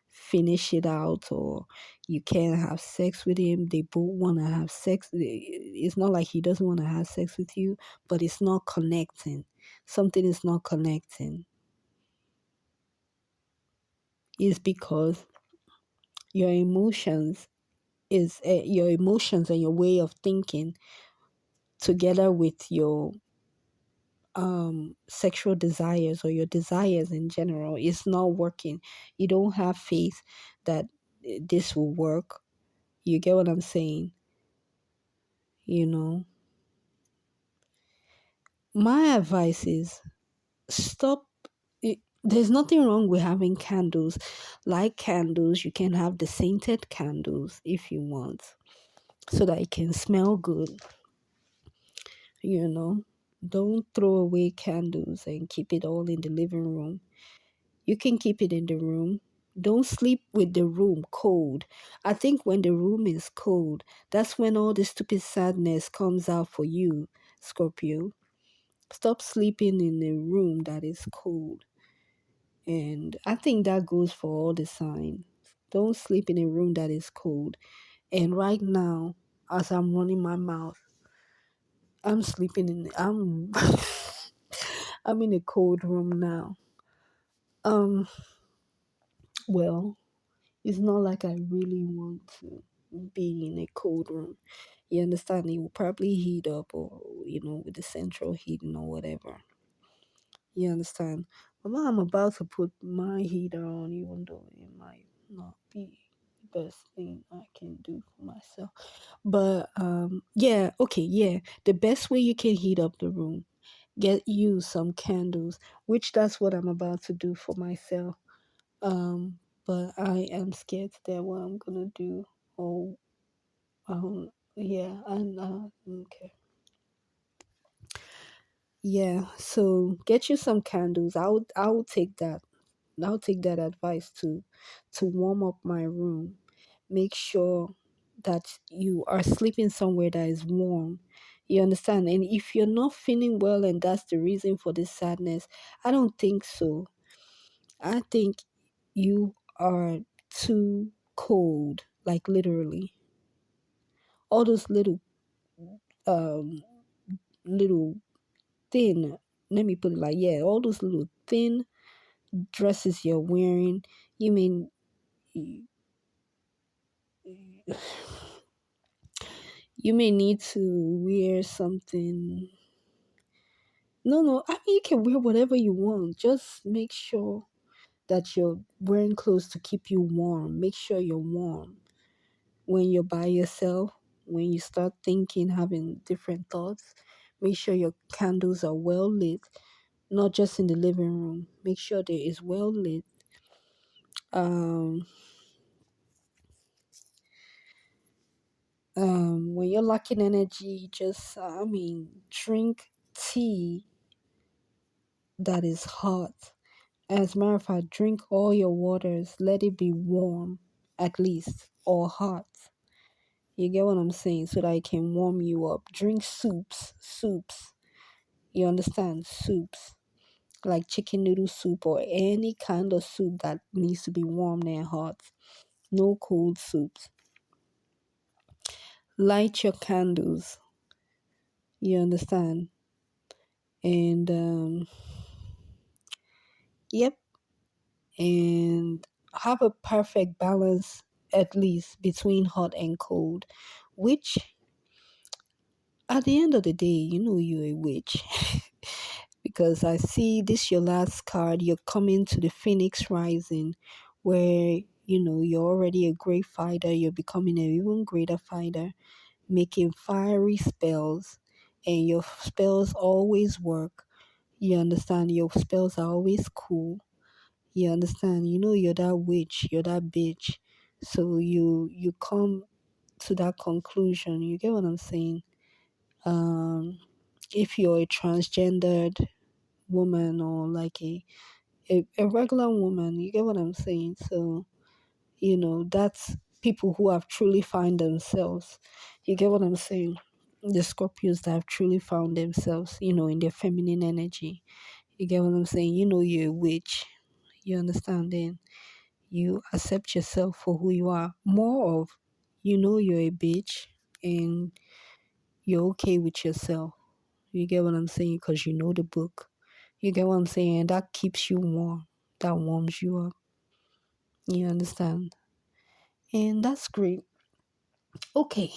finish it out, or you can't have sex with him. They both want to have sex. It's not like he doesn't want to have sex with you, but it's not connecting. Something is not connecting. Is because your emotions your emotions and your way of thinking together with your sexual desires or your desires in general is not working. You don't have faith that this will work. You get what I'm saying? You know, my advice is stop. There's nothing wrong with having candles. Like candles, you can have the scented candles if you want, so that it can smell good. You know, don't throw away candles and keep it all in the living room. You can keep it in the room. Don't sleep with the room cold. I think when the room is cold, that's when all the stupid sadness comes out for you, Scorpio. Stop sleeping in a room that is cold. And I think that goes for all the signs. Don't sleep in a room that is cold. And right now, as I'm running my mouth, I'm sleeping in I'm in a cold room now. Um well, it's not like I really want to be in a cold room. You understand? It will probably heat up or with the central heating or whatever. You understand? But now I'm about to put my heater on, even though it might not be the best thing I can do for myself. But yeah, okay, yeah. The best way you can heat up the room, get you some candles, which that's what I'm about to do for myself. Um, but I am scared that what I'm gonna do. Oh, yeah, and okay. Yeah, so get you some candles. I would take that. I'll take that advice to warm up my room. Make sure that you are sleeping somewhere that is warm. You understand? And if you're not feeling well and that's the reason for this sadness, I don't think so. I think you are too cold, like literally. All those um little thin, let me put it like, yeah, all those little thin dresses you're wearing, you mean you may need to wear something. No, no, I mean, you can wear whatever you want. Just make sure that you're wearing clothes to keep you warm. Make sure you're warm when you're by yourself. When you start thinking, having different thoughts, make sure your candles are well lit, not just in the living room. Make sure there is well lit. Um, when you're lacking energy, just drink tea that is hot. As a matter of fact, drink all your waters. Let it be warm, at least, or hot. You get what I'm saying? So that it can warm you up. Drink soups. You understand? Soups like chicken noodle soup or any kind of soup that needs to be warm and hot. No cold soups. Light your candles. You understand? And yep, and have a perfect balance at least between hot and cold, which at the end of the day, you know you're a witch. Because I see this your last card, you're coming to the Phoenix Rising, where you're already a great fighter, you're becoming an even greater fighter, making fiery spells, and your spells always work. You understand? Your spells are always cool. You understand? You know you're that witch, you're that bitch. So you come to that conclusion. You get what I'm saying? Um, if you're a transgendered woman or like a regular woman, you get what I'm saying? So, that's people who have truly found themselves. You get what I'm saying? The Scorpios that have truly found themselves, in their feminine energy. You get what I'm saying? You know you're a witch. You understand? Then you accept yourself for who you are. More of, you're a bitch and you're okay with yourself. You get what I'm saying? Because you know the book. You get what I'm saying? And that keeps you warm. That warms you up. You understand? And that's great. Okay,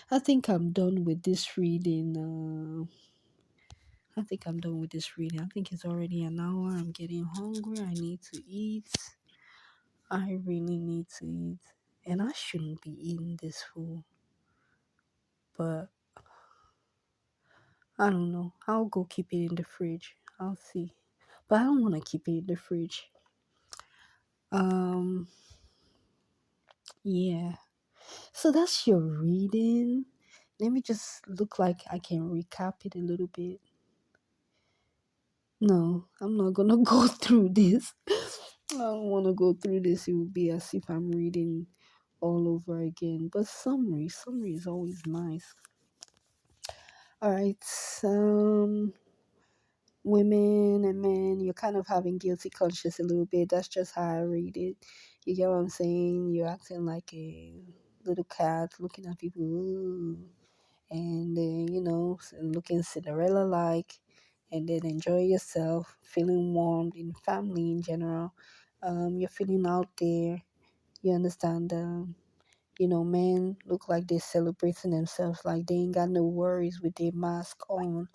I think I'm done with this reading. I think I'm done with this reading. I think it's already an hour. I'm getting hungry. I need to eat. I really need to eat. And I shouldn't be eating this food. But I don't know. I'll go keep it in the fridge. I'll see. But I don't want to keep it in the fridge. Um, yeah. So that's your reading. Let me just look like I can recap it a little bit. No, I'm not gonna go through this. I don't want to go through this. It would be as if I'm reading all over again. But summary is always nice. All right, women and men, you're kind of having guilty conscience a little bit. That's just how I read it. You get what I'm saying? You're acting like a little cat looking at people, ooh, and then, looking Cinderella like, and then enjoy yourself, feeling warmed in family in general. You're feeling out there. You understand? Men look like they're celebrating themselves, like they ain't got no worries with their mask on.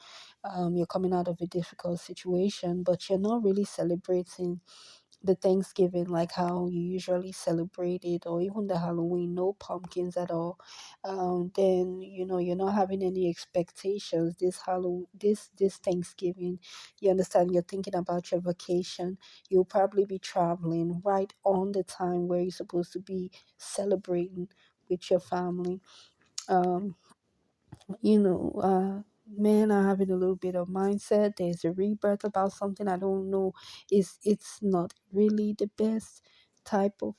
You're coming out of a difficult situation, but you're not really celebrating the Thanksgiving like how you usually celebrate it, or even the Halloween, no pumpkins at all. Then you're not having any expectations this Halloween, this Thanksgiving. You understand? You're thinking about your vacation. You'll probably be traveling right on the time where you're supposed to be celebrating with your family. Um, Men are having a little bit of mindset. There's a rebirth about something. I don't know. It's not really the best type of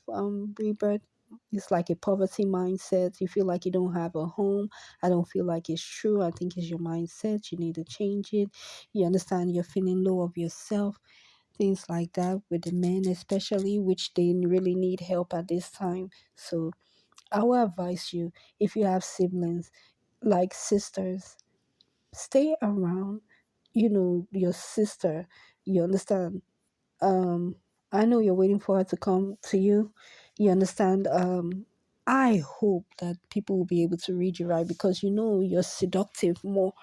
rebirth. It's like a poverty mindset. You feel like you don't have a home. I don't feel like it's true. I think it's your mindset. You need to change it. You understand you're feeling low of yourself. Things like that with the men especially, which they really need help at this time. So I will advise you, if you have siblings, like sisters, stay around, your sister. You understand? um I know you're waiting for her to come to you. You understand? I hope that people will be able to read you right, because you're seductive more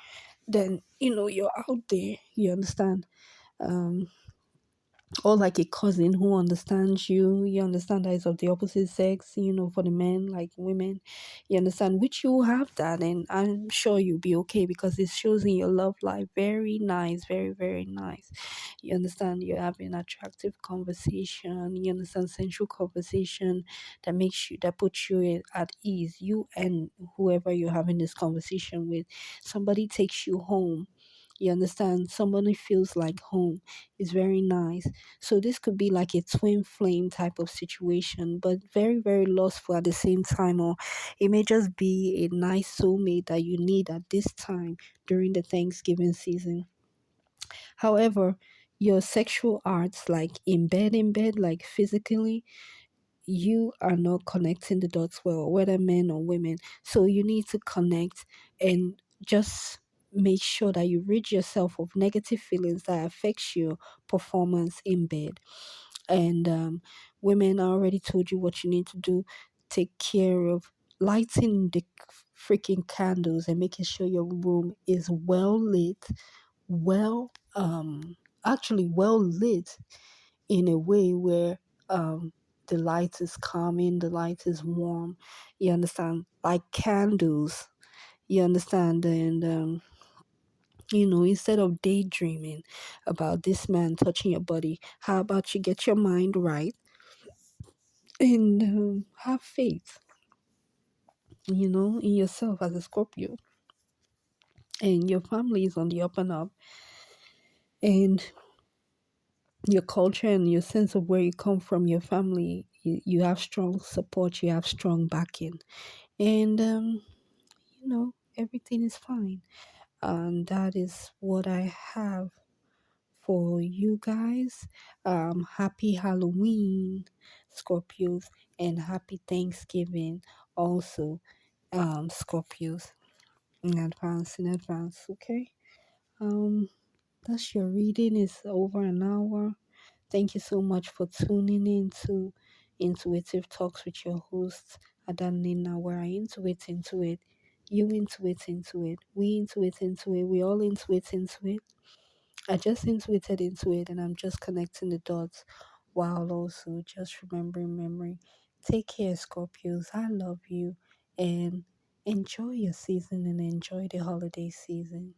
than you're out there. You understand? um or like a cousin who understands you. You understand that is of the opposite sex, for the men, like women. You understand, which you have that, and I'm sure you'll be okay because it shows in your love life. Very nice, very, very nice. You understand, you're having attractive conversation. You understand, sensual conversation that puts you at ease. You and whoever you're having this conversation with, somebody takes you home. You understand? Somebody feels like home. It's very nice. So this could be like a twin flame type of situation, but very, very lustful at the same time. Or it may just be a nice soulmate that you need at this time during the Thanksgiving season. However, your sexual arts, like in bed, like physically, you are not connecting the dots well, whether men or women. So you need to connect and just make sure that you rid yourself of negative feelings that affects your performance in bed. And women, I already told you what you need to do. Take care of lighting the freaking candles and making sure your room is well lit, well actually well lit, in a way where the light is calming, the light is warm. You understand? Like candles. You understand? And instead of daydreaming about this man touching your body, how about you get your mind right and have faith, in yourself as a Scorpio, and your family is on the up and up, and your culture and your sense of where you come from, your family, you have strong support, you have strong backing, and everything is fine. And that is what I have for you guys. Happy Halloween, Scorpios, and happy Thanksgiving also, Scorpios, in advance, okay? Um, that's your reading is over an hour. Thank you so much for tuning in to, intuitive talks with your host, Adanina, where I intuit into it, you intuit into it, we intuit into it, we all intuit into it. I just intuited into it and I'm just connecting the dots while also just remembering memory. Take care, Scorpios. I love you and enjoy your season and enjoy the holiday season.